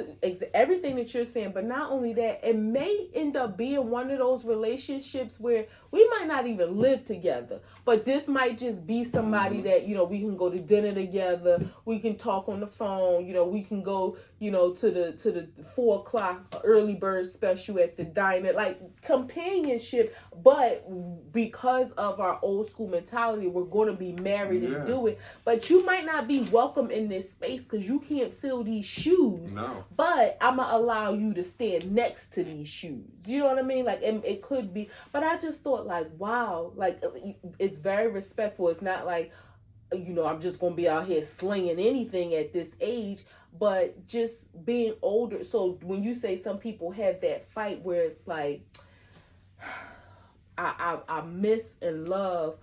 everything that you're saying, but not only that, it may end up being one of those relationships where we might not even live together, but this might just be somebody that, we can go to dinner together, we can talk on the phone, we can go, to the 4:00 early bird special at the diner, like companionship. But because of our old school mentality, we're going to be married and do it. But you might not be welcome in this space because you can't fill these shoes. No. But I'm going to allow you to stand next to these shoes. You know what I mean? Like, it could be. But I just thought, like, wow. Like, it's very respectful. It's not like, I'm just going to be out here slinging anything at this age. But just being older. So when you say some people have that fight where it's like, I miss and love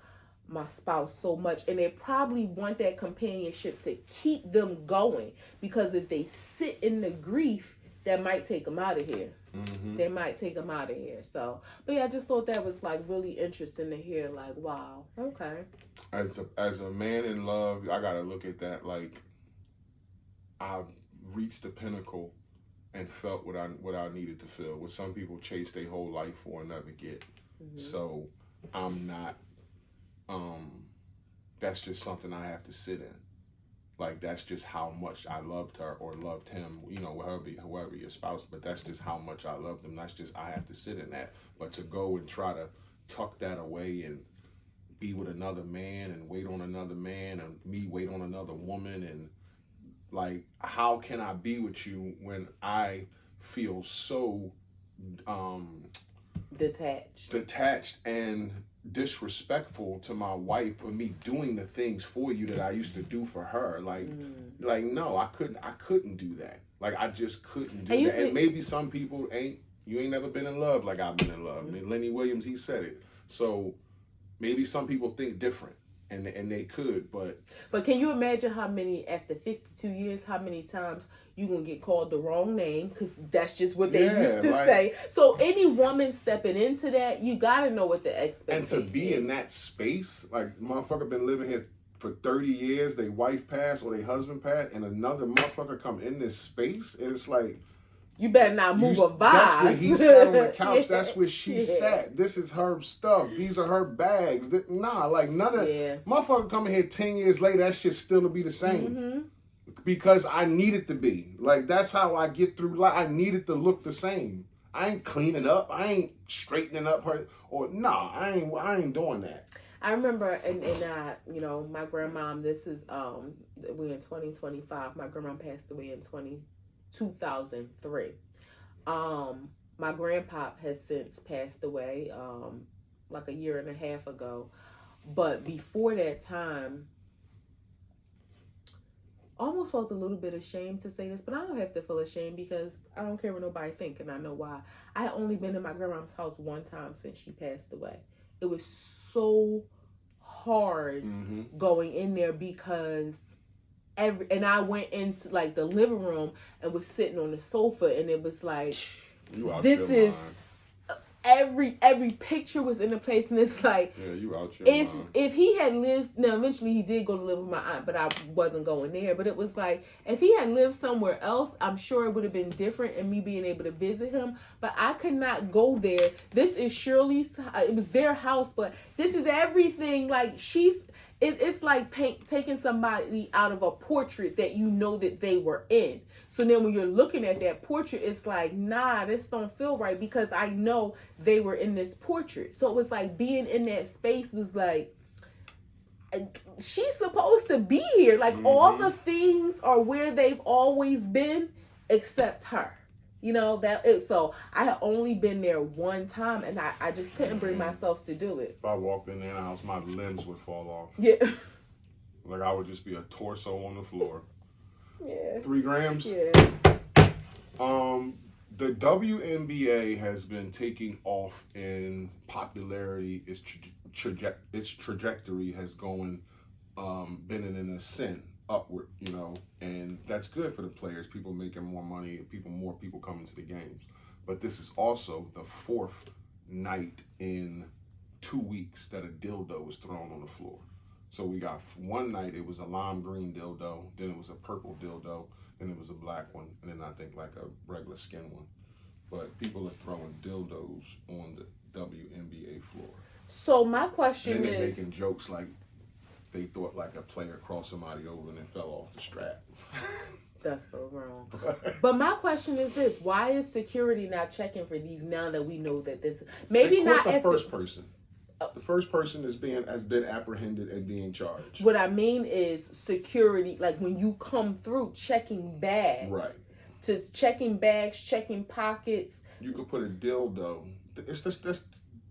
my spouse so much, and they probably want that companionship to keep them going, because if they sit in the grief, that might take them out of here. Mm-hmm. They might take them out of here. So, but yeah, I just thought that was like really interesting to hear. Like, wow, okay. As a man in love, I gotta look at that like, I've reached the pinnacle and felt what I needed to feel. What some people chase their whole life for and never get. Mm-hmm. So I'm not. That's just something I have to sit in. Like, that's just how much I loved her or loved him, whoever your spouse, but that's just how much I loved them. That's just, I have to sit in that. But to go and try to tuck that away and be with another man and wait on another man and me wait on another woman, and like, how can I be with you when I feel so detached and disrespectful to my wife for me doing the things for you that I used to do for her? Like no, I couldn't do that. Like, I just couldn't do that. And maybe some people you ain't never been in love like I've been in love. I mean, Lenny Williams, he said it. So maybe some people think different, and they could, but can you imagine how many, after 52 years, how many times you gonna get called the wrong name? Because that's just what they used to say. So any woman stepping into that, you gotta know what the expectation. And to be in that space, like motherfucker been living here for 30 years, they wife passed or they husband passed, and another motherfucker come in this space, and it's like, you better not move a vase. That's where he sat on the couch. That's where she sat. This is her stuff. These are her bags. Nah, like none of motherfucker coming here 10 years later, that shit still to be the same. Because I need it to be. Like, that's how I get through life. I need it to look the same. I ain't cleaning up. I ain't straightening up her. Or I ain't doing that. I remember, and you know, my grandma. This is we're in 2025. My grandma passed away in 2003. My grandpa has since passed away, like a year and a half ago. But before that time, I almost felt a little bit ashamed to say this, but I don't have to feel ashamed because I don't care what nobody think, and I know why. I had only been in my grandma's house one time since she passed away. It was so hard going in there because and I went into like the living room and was sitting on the sofa, and it was like, this is every picture was in a place, and it's like, you out your it's mind. If he had lived, now eventually he did go to live with my aunt, but I wasn't going there. But it was like, if he had lived somewhere else, I'm sure it would have been different and me being able to visit him. But I could not go there. This is Shirley's, it was their house, but this is everything. Like, it's like taking somebody out of a portrait that you know that they were in. So then when you're looking at that portrait, it's like, nah, this don't feel right because I know they were in this portrait. So it was like being in that space was like, she's supposed to be here. Like all the things are where they've always been except her. You know, so I had only been there one time, and I just couldn't bring myself to do it. If I walked in their house, my limbs would fall off. Yeah. Like I would just be a torso on the floor. Yeah. 3 grams? Yeah. The WNBA has been taking off in popularity. Its trajectory has been in an ascent upward, you know, and that's good for the players. People making more money, more people coming to the games. But this is also the 4th night in 2 weeks that a dildo was thrown on the floor. So we got one night, it was a lime green dildo, then it was a purple dildo, then it was a black one, and then I think like a regular skin one. But people are throwing dildos on the WNBA floor. So my question and then they're is, making jokes like they thought like a player crossed somebody over and then fell off the strap. that's so wrong. But my question is this: why is security not checking for these now that we know that this maybe not the first person? The first person has been apprehended and being charged. What I mean is security, like when you come through, checking bags, right? To checking bags, checking pockets. You could put a dildo. It's just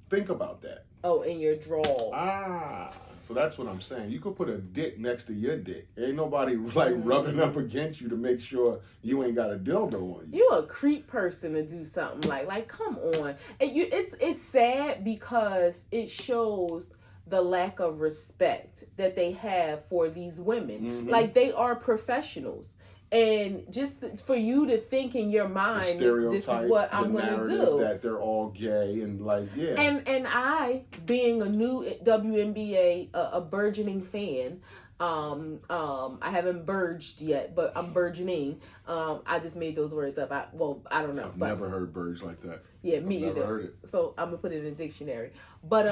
think about that. Oh, in your drawers. So that's what I'm saying. You could put a dick next to your dick. Ain't nobody like rubbing up against you to make sure you ain't got a dildo on you. You a creep person to do something like come on. And it's sad because it shows the lack of respect that they have for these women. Like they are professionals. And just for you to think in your mind, this is what I'm going to do. That they're all gay and like, yeah. And I, being a new WNBA, a burgeoning fan, I haven't burged yet, but I'm burgeoning. I just made those words up. I don't know. I've never heard burge like that. Yeah, me either. Never heard it. So I'm gonna put it in a dictionary. But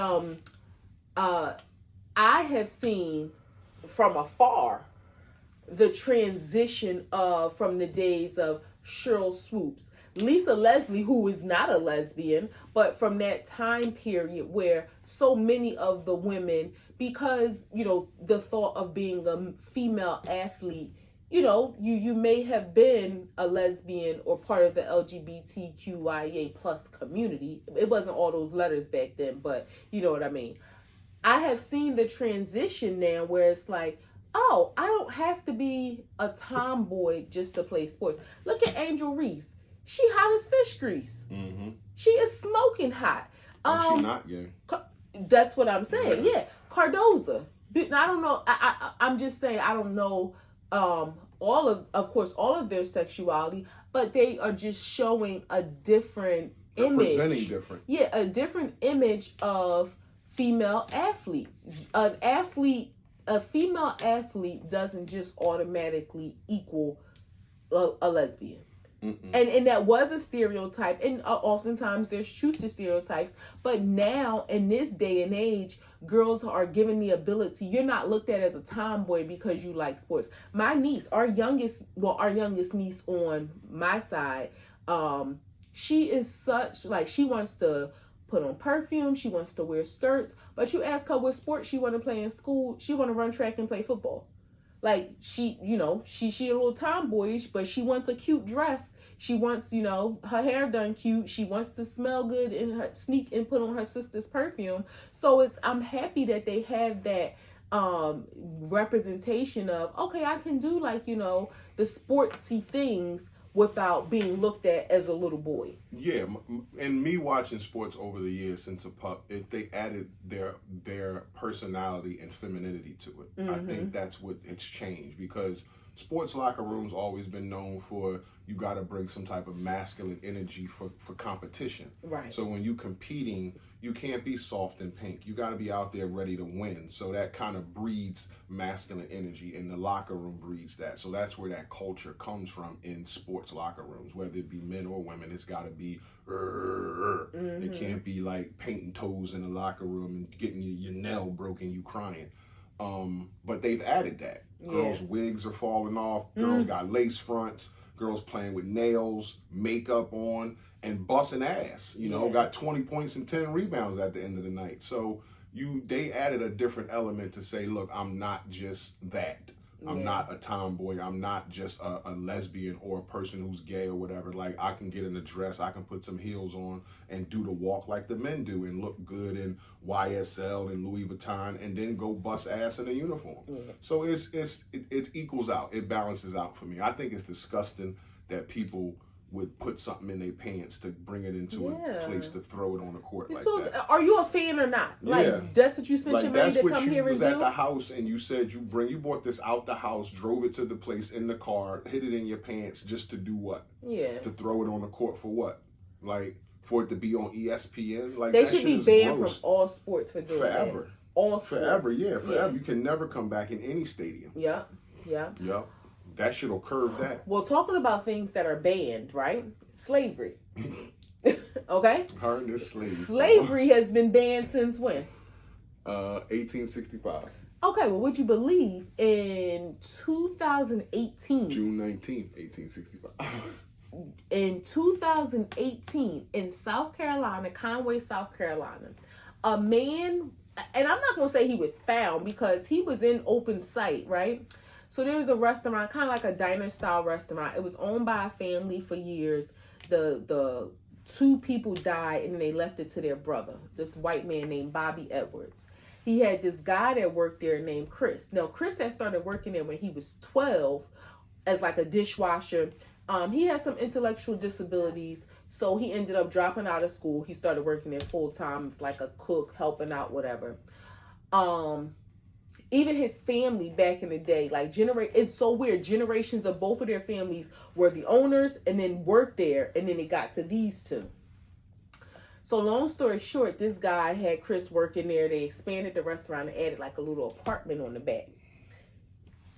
I have seen from afar the transition from the days of Cheryl Swoops, Lisa Leslie, who is not a lesbian, but from that time period where so many of the women, because, you know, the thought of being a female athlete, you know, you may have been a lesbian or part of the LGBTQIA plus community. It wasn't all those letters back then, but you know what I mean. I have seen the transition now where it's like, oh, I don't have to be a tomboy just to play sports. Look at Angel Reese. She hot as fish grease. She is smoking hot. She's not gay. That's what I'm saying. Yeah. Cardoza. I don't know. I'm just saying I don't know of course all of their sexuality, but they are just showing a different image. Presenting different. Yeah, a different image of female athletes. A female athlete doesn't just automatically equal a lesbian. And that was a stereotype, and oftentimes there's truth to stereotypes, but now in this day and age, girls are given the ability. You're not looked at as a tomboy because you like sports. My niece, our youngest niece on my side, she is such, like, she wants to put on perfume, she wants to wear skirts, but you ask her what sport she want to play in school, she want to run track and play football. Like, she a little tomboyish, but she wants a cute dress. She wants, her hair done cute. She wants to smell good and sneak and put on her sister's perfume. So I'm happy that they have that representation of, okay, I can do, like, the sportsy things without being looked at as a little boy. Yeah, and me watching sports over the years since a pup, they added their personality and femininity to it. I think that's what it's changed, because sports locker rooms always been known for, you got to bring some type of masculine energy for competition. Right. So when you competing, you can't be soft and pink. You got to be out there ready to win. So that kind of breeds masculine energy, and the locker room breeds that. So that's where that culture comes from in sports locker rooms, whether it be men or women. It's got to be, It can't be like painting toes in the locker room and getting your nail broken, you crying. But they've added that. Girls' wigs are falling off. Girls got lace fronts. Girls playing with nails, makeup on, and busting ass. Got 20 points and 10 rebounds at the end of the night. So they added a different element to say, look, I'm not just that. I'm not a tomboy. I'm not just a lesbian or a person who's gay or whatever. Like, I can get in a dress, I can put some heels on and do the walk like the men do and look good in YSL and Louis Vuitton, and then go bust ass in a uniform. So it equals out. It balances out for me. I think it's disgusting that people would put something in their pants to bring it into a place to throw it on the court like that. Are you a fan or not? Like, that's what you spent your money to come here and do? That's what you was at the house and you said you bought this out the house, drove it to the place in the car, hid it in your pants just to do what? Yeah. To throw it on the court for what? Like, for it to be on ESPN? Like, they should be banned from all sports for doing forever. That. All sports. Forever. You can never come back in any stadium. Yep. That shit'll curve that. Well, talking about things that are banned, right? Slavery. Okay? Her and this slave. Slavery has been banned since when? 1865. Okay, well, would you believe in 2018? June 19th, 1865. In 2018, in South Carolina, Conway, South Carolina, a man, and I'm not going to say he was found because he was in open sight, right? So there was a restaurant, kind of like a diner-style restaurant. It was owned by a family for years. The two people died, and they left it to their brother, this white man named Bobby Edwards. He had this guy that worked there named Chris. Now, Chris had started working there when he was 12 as like a dishwasher. He had some intellectual disabilities, so he ended up dropping out of school. He started working there full-time as like a cook, helping out, whatever. Even his family back in the day, like, it's so weird. Generations of both of their families were the owners and then worked there, and then it got to these two. So long story short, this guy had Chris working there. They expanded the restaurant and added like a little apartment on the back.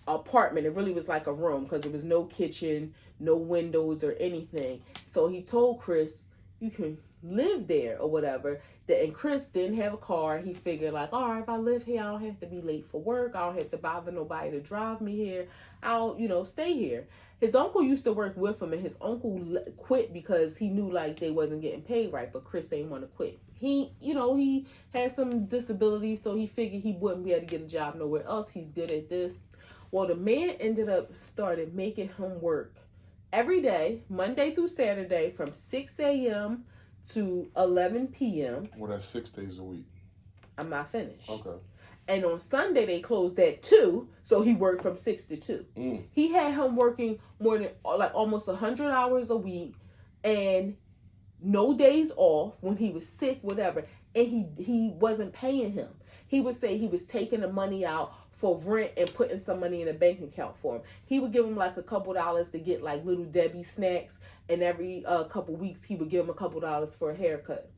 It really was like a room because there was no kitchen, no windows or anything. So he told Chris, you can live there or whatever. And Chris didn't have a car. He figured, like, all right, if I live here, I don't have to be late for work. I don't have to bother nobody to drive me here. I'll, stay here. His uncle used to work with him, and his uncle quit because he knew, like, they wasn't getting paid right, but Chris didn't want to quit. He had some disabilities, so he figured he wouldn't be able to get a job nowhere else. He's good at this. Well, the man started making him work every day, Monday through Saturday, from 6 a.m. to 11 p.m. Well, that's 6 days a week. I'm not finished. Okay. And on Sunday, they closed at 2, so he worked from 6 to 2. He had him working more than, like, almost 100 hours a week, and no days off when he was sick, whatever, and he wasn't paying him. He would say he was taking the money out for rent and putting some money in a bank account for him. He would give him like a couple dollars to get like little Debbie snacks, and every couple weeks he would give him a couple dollars for a haircut.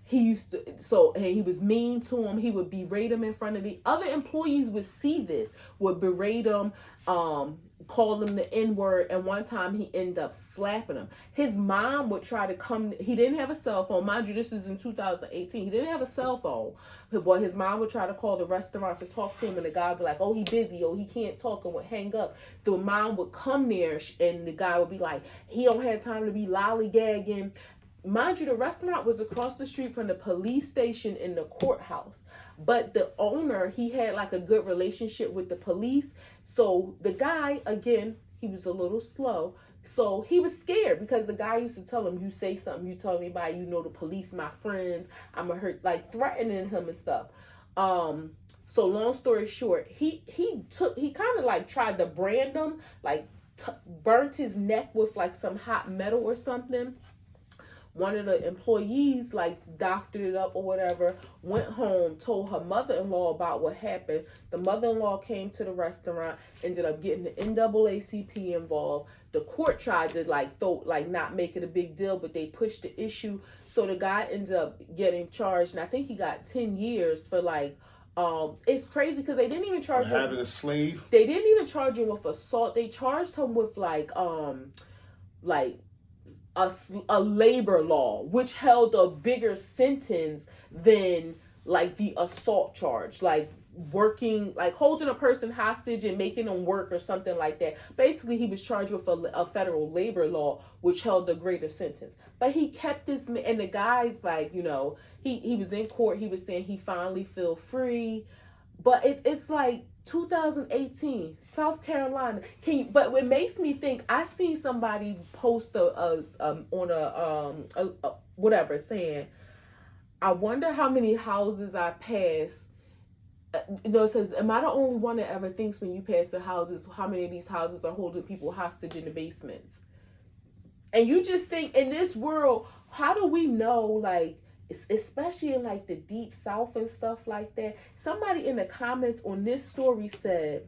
He used to, and he was mean to him. He would berate him in front of the other employees. Would see this, would berate him, call him the N-word, and one time he ended up slapping him. His mom would try to come. He didn't have a cell phone, mind you. This is in 2018. He didn't have a cell phone, but his mom would try to call the restaurant to talk to him, and the guy would be like, "Oh, he busy. Oh, he can't talk," and would hang up. The mom would come there, and the guy would be like, "He don't have time to be lollygagging." Mind you, the restaurant was across the street from the police station in the courthouse. But the owner, he had like a good relationship with the police. So the guy, again, he was a little slow. So he was scared because the guy used to tell him, "You say something, you tell anybody, you know the police, my friends, I'm gonna hurt," like threatening him and stuff. So long story short, he kind of like tried to brand him, like burnt his neck with like some hot metal or something. One of the employees like doctored it up or whatever, went home, told her mother-in-law about what happened. The mother-in-law came to the restaurant, ended up getting the NAACP involved. The court tried to not make it a big deal, but they pushed the issue. So the guy ended up getting charged, and I think he got 10 years for it's crazy because they didn't even charge him having a slave. They didn't even charge him with assault. They charged him with a labor law, which held a bigger sentence than like the assault charge, like working, like holding a person hostage and making them work or something like that. Basically, he was charged with a federal labor law, which held a greater sentence. But he kept this, and the guy's like, he was in court. He was saying he finally feel free, but it's like 2018, South Carolina. But what makes me think, I seen somebody post whatever saying, "I wonder how many houses I pass." It says, "Am I the only one that ever thinks when you pass the houses, how many of these houses are holding people hostage in the basements?" And you just think, in this world, how do we know, like, especially in like the deep South and stuff like that? Somebody in the comments on this story said,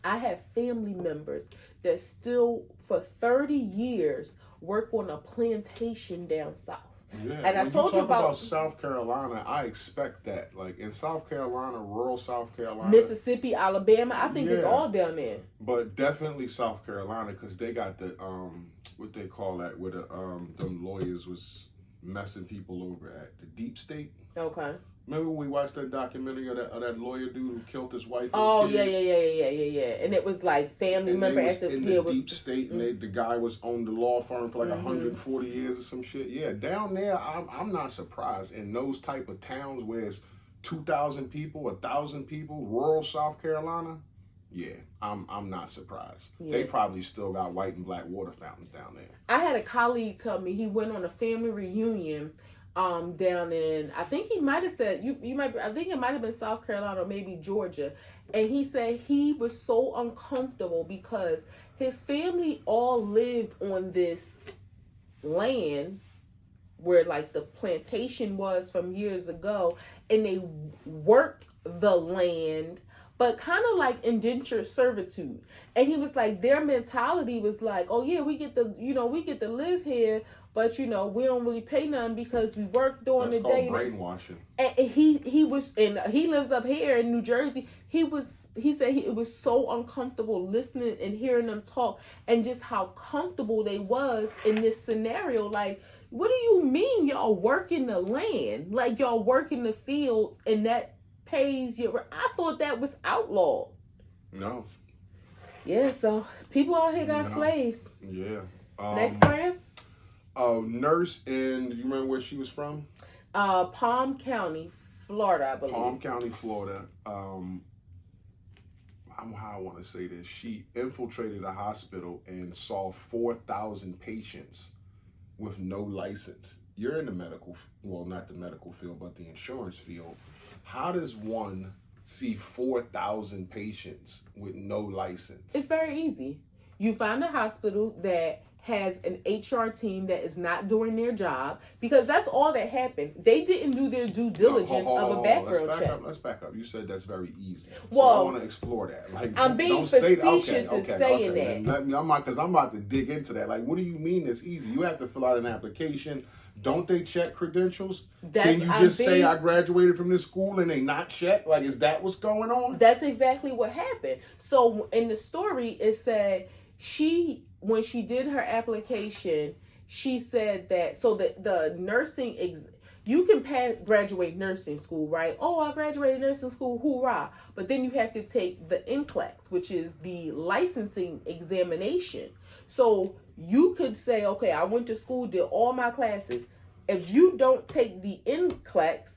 "I have family members that still for 30 years work on a plantation down south." Yeah, and I told you about South Carolina. I expect that, like in South Carolina, rural South Carolina, Mississippi, Alabama, I think it's all down there. But definitely South Carolina, because they got the what they call that, where the them lawyers was messing people over at the deep state. Okay. Remember when we watched that documentary of that lawyer dude who killed his wife? Oh yeah. And it was like family member at the deep state, and the guy was owned the law firm for like 140 years or some shit. Yeah, down there, I'm not surprised in those type of towns where it's 2,000 people, 1,000 people, rural South Carolina. Yeah, I'm not surprised. Yeah. They probably still got white and black water fountains down there. I had a colleague tell me he went on a family reunion down in, I think he might have said, I think it might have been South Carolina or maybe Georgia. And he said he was so uncomfortable because his family all lived on this land where like the plantation was from years ago, and they worked the land, but kind of like indentured servitude. And he was like, their mentality was like, "Oh yeah, we get to live here, but we don't really pay nothing because we work during the day." That's called brainwashing. And he lives up here in New Jersey. He said it was so uncomfortable listening and hearing them talk, and just how comfortable they was in this scenario. Like, what do you mean y'all working the land? Like, y'all working the fields and that pays your... I thought that was outlawed. No. Yeah, so people out here got slaves. Yeah. Next brand? Nurse in... Do you remember where she was from? Palm County, Florida, I believe. Palm County, Florida. How I want to say this. She infiltrated a hospital and saw 4,000 patients with no license. You're in the medical... Well, not the medical field, but the insurance field. How does one see 4,000 patients with no license? It's very easy. You find a hospital that has an HR team that is not doing their job, because that's all that happened. They didn't do their due diligence of a background check. Let's back up. You said that's very easy. Well, so I want to explore that. Like, I'm being facetious in saying that. Let me, because I'm about to dig into that. Like, what do you mean it's easy? You have to fill out an application. Don't they check credentials? Can you just say I graduated from this school and they not check? Like, is that what's going on? That's exactly what happened. So in the story, it said when she did her application, she said that, so the nursing, you can graduate nursing school, right? Oh, I graduated nursing school, hoorah. But then you have to take the NCLEX, which is the licensing examination. So you could say, okay, I went to school, did all my classes. If you don't take the NCLEX,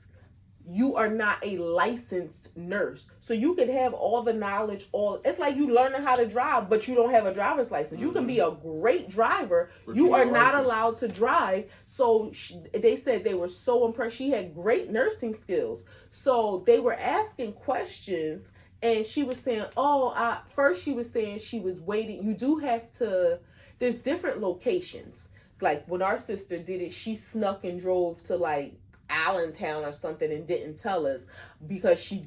you are not a licensed nurse. So you could have all the knowledge, it's like you learning how to drive, but you don't have a driver's license. You can be a great driver. But you are not allowed to drive. So they said they were so impressed. She had great nursing skills. So they were asking questions, and she was saying, first she was saying she was waiting. You do have to, there's different locations. Like when our sister did it, she snuck and drove to like Allentown or something and didn't tell us because she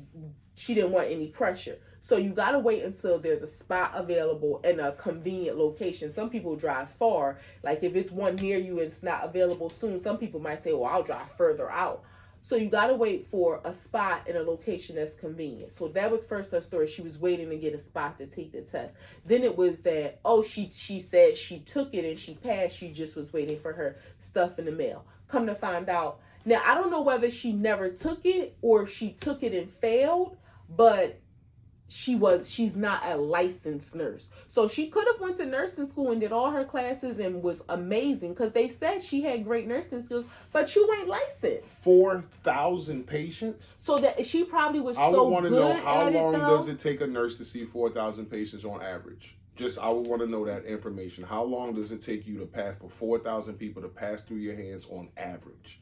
didn't want any pressure. So you got to wait until there's a spot available in a convenient location. Some people drive far. Like if it's one near you and it's not available soon, some people might say, well, I'll drive further out. So you got to wait for a spot in a location that's convenient. So that was first her story. She was waiting to get a spot to take the test. Then it was that, she said she took it and she passed. She just was waiting for her stuff in the mail. Come to find out. Now, I don't know whether she never took it or she took it and failed, but she's not a licensed nurse. So she could have went to nursing school and did all her classes and was amazing, because they said she had great nursing skills, but you ain't licensed. 4,000 patients? So that she probably was I so would want to good know how at long it, does it take a nurse to see 4,000 patients on average? I would want to know that information. How long does it take you to pass for 4,000 people to pass through your hands on average?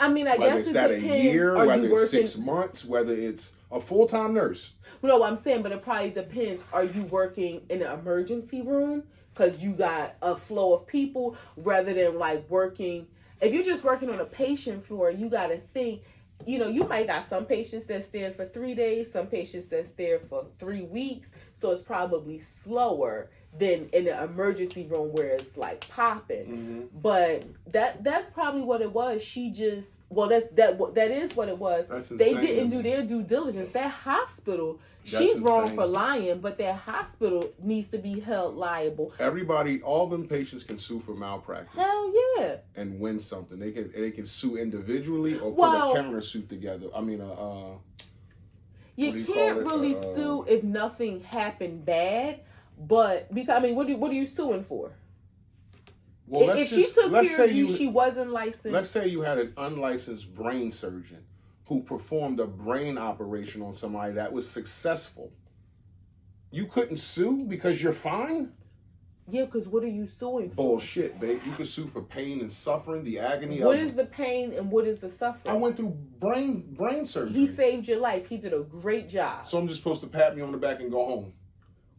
I mean, I guess it depends. Whether it's that a year, whether it's 6 months, whether it's a full-time nurse. No, I'm saying, but it probably depends. Are you working in an emergency room because you got a flow of people, rather than like working? If you're just working on a patient floor, you got to think, you might got some patients that's there for 3 days, some patients that's there for 3 weeks. So it's probably slower than in an emergency room where it's like popping. Mm-hmm. But that's probably what it was. She just, that is what it was. That's insane. They didn't do their due diligence. That hospital, she's wrong for lying, but that hospital needs to be held liable. Everybody, all them patients can sue for malpractice. Hell yeah. And win something. They can sue individually or put a countersuit together. I mean, you can't really sue if nothing happened bad. But because what are you suing for? Well, if she took care of you, she wasn't licensed. Let's say you had an unlicensed brain surgeon who performed a brain operation on somebody that was successful. You couldn't sue because you're fine? Yeah, because what are you suing for? Bullshit, babe. You could sue for pain and suffering, the agony. What is the pain and what is the suffering? I went through brain surgery. He saved your life. He did a great job. So I'm just supposed to pat me on the back and go home?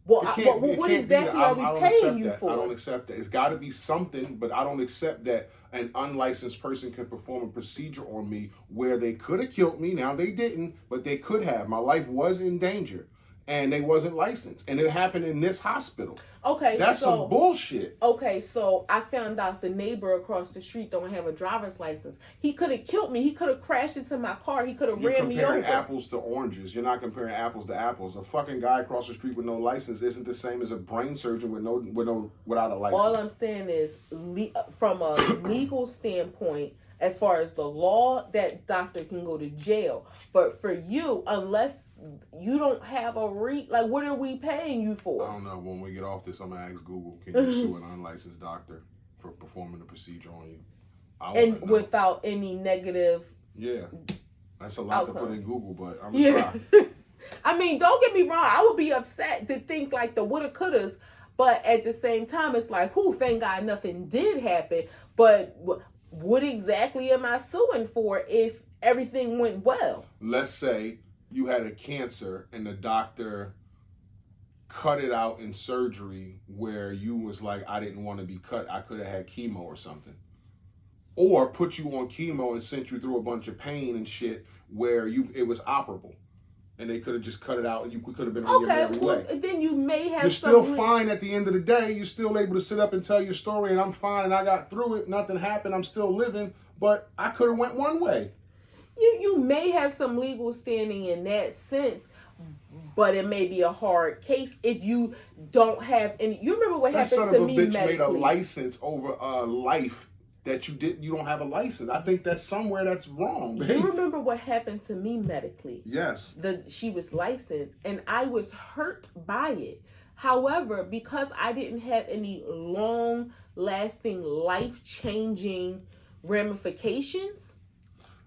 Well, what exactly are we paying you for? I don't accept that. It's got to be something, but I don't accept that an unlicensed person can perform a procedure on me where they could have killed me. Now, they didn't, but they could have. My life was in danger, and they wasn't licensed. And it happened in this hospital. Okay, that's some bullshit. Okay, so I found out the neighbor across the street don't have a driver's license. He could have killed me. He could have crashed into my car. He could have ran me over. You're comparing apples to oranges. You're not comparing apples to apples. A fucking guy across the street with no license isn't the same as a brain surgeon without a license. All I'm saying is, from a legal standpoint, as far as the law, that doctor can go to jail. But for you, unless you don't have what are we paying you for? I don't know. When we get off this, I'm going to ask Google, can you sue an unlicensed doctor for performing a procedure on you? And without any negative... Yeah. That's a lot outcome. to put in Google, but I'm trying. I mean, don't get me wrong. I would be upset to think like the woulda, couldas. But at the same time, it's like, thank God nothing did happen. But... what exactly am I suing for if everything went well? Let's say you had a cancer and the doctor cut it out in surgery where you was like, I didn't want to be cut. I could have had chemo or something. Or put you on chemo and sent you through a bunch of pain and shit where it was operable. And they could have just cut it out and you could have been on your merry way. Then you may have You're still fine at the end of the day. You're still able to sit up and tell your story and I'm fine and I got through it. Nothing happened. I'm still living. But I could have went one way. You may have some legal standing in that sense, but it may be a hard case if you don't have any. You remember what happened to me medically? That son of a bitch made a license over a life that you don't have a license. I think that's somewhere that's wrong. Babe. You remember what happened to me medically? Yes. She was licensed and I was hurt by it. However, because I didn't have any long-lasting, life-changing ramifications.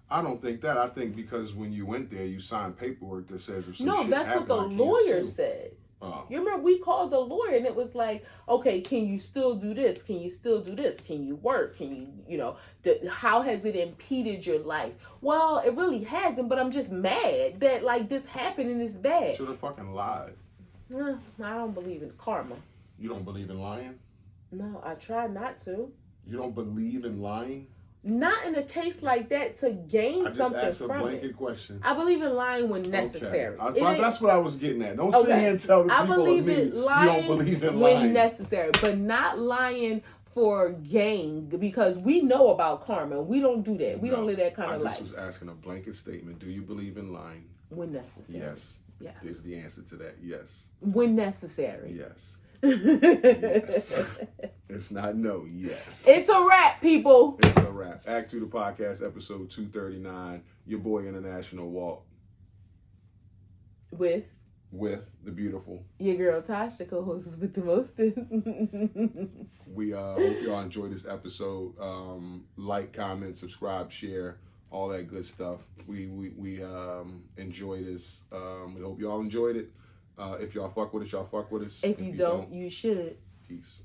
I don't think that. I think because when you went there, you signed paperwork that says if some shit that's happened, what the lawyer said. Oh. You remember we called the lawyer and it was like, okay, can you still do this? Can you still do this? Can you work? Can you, how has it impeded your life? Well, it really hasn't, but I'm just mad that like this happened and it's bad. Should have fucking lied. I don't believe in karma. You don't believe in lying? No, I try not to. You don't believe in lying? Not in a case like that to gain something from it. I just asked a blanket question. I believe in lying when necessary. Okay. That's what I was getting at. Don't sit here and tell the people you don't believe in when lying. necessary, but not lying for gain because we know about karma. We don't do that. We don't live that kind of life. I just was asking a blanket statement. Do you believe in lying? When necessary. Yes. Yes. Is the answer to that. Yes. When necessary. Yes. Yes. It's not no. Yes. It's a wrap, people. It's a wrap. Act 2 the podcast, episode 239. Your boy International Walt. With the beautiful. Your girl Tosh, the co-host with the mostest. We hope y'all enjoy this episode. Like, comment, subscribe, share, all that good stuff. We enjoy this. We hope y'all enjoyed it. If y'all fuck with us, y'all fuck with us. If you don't, you should. Peace.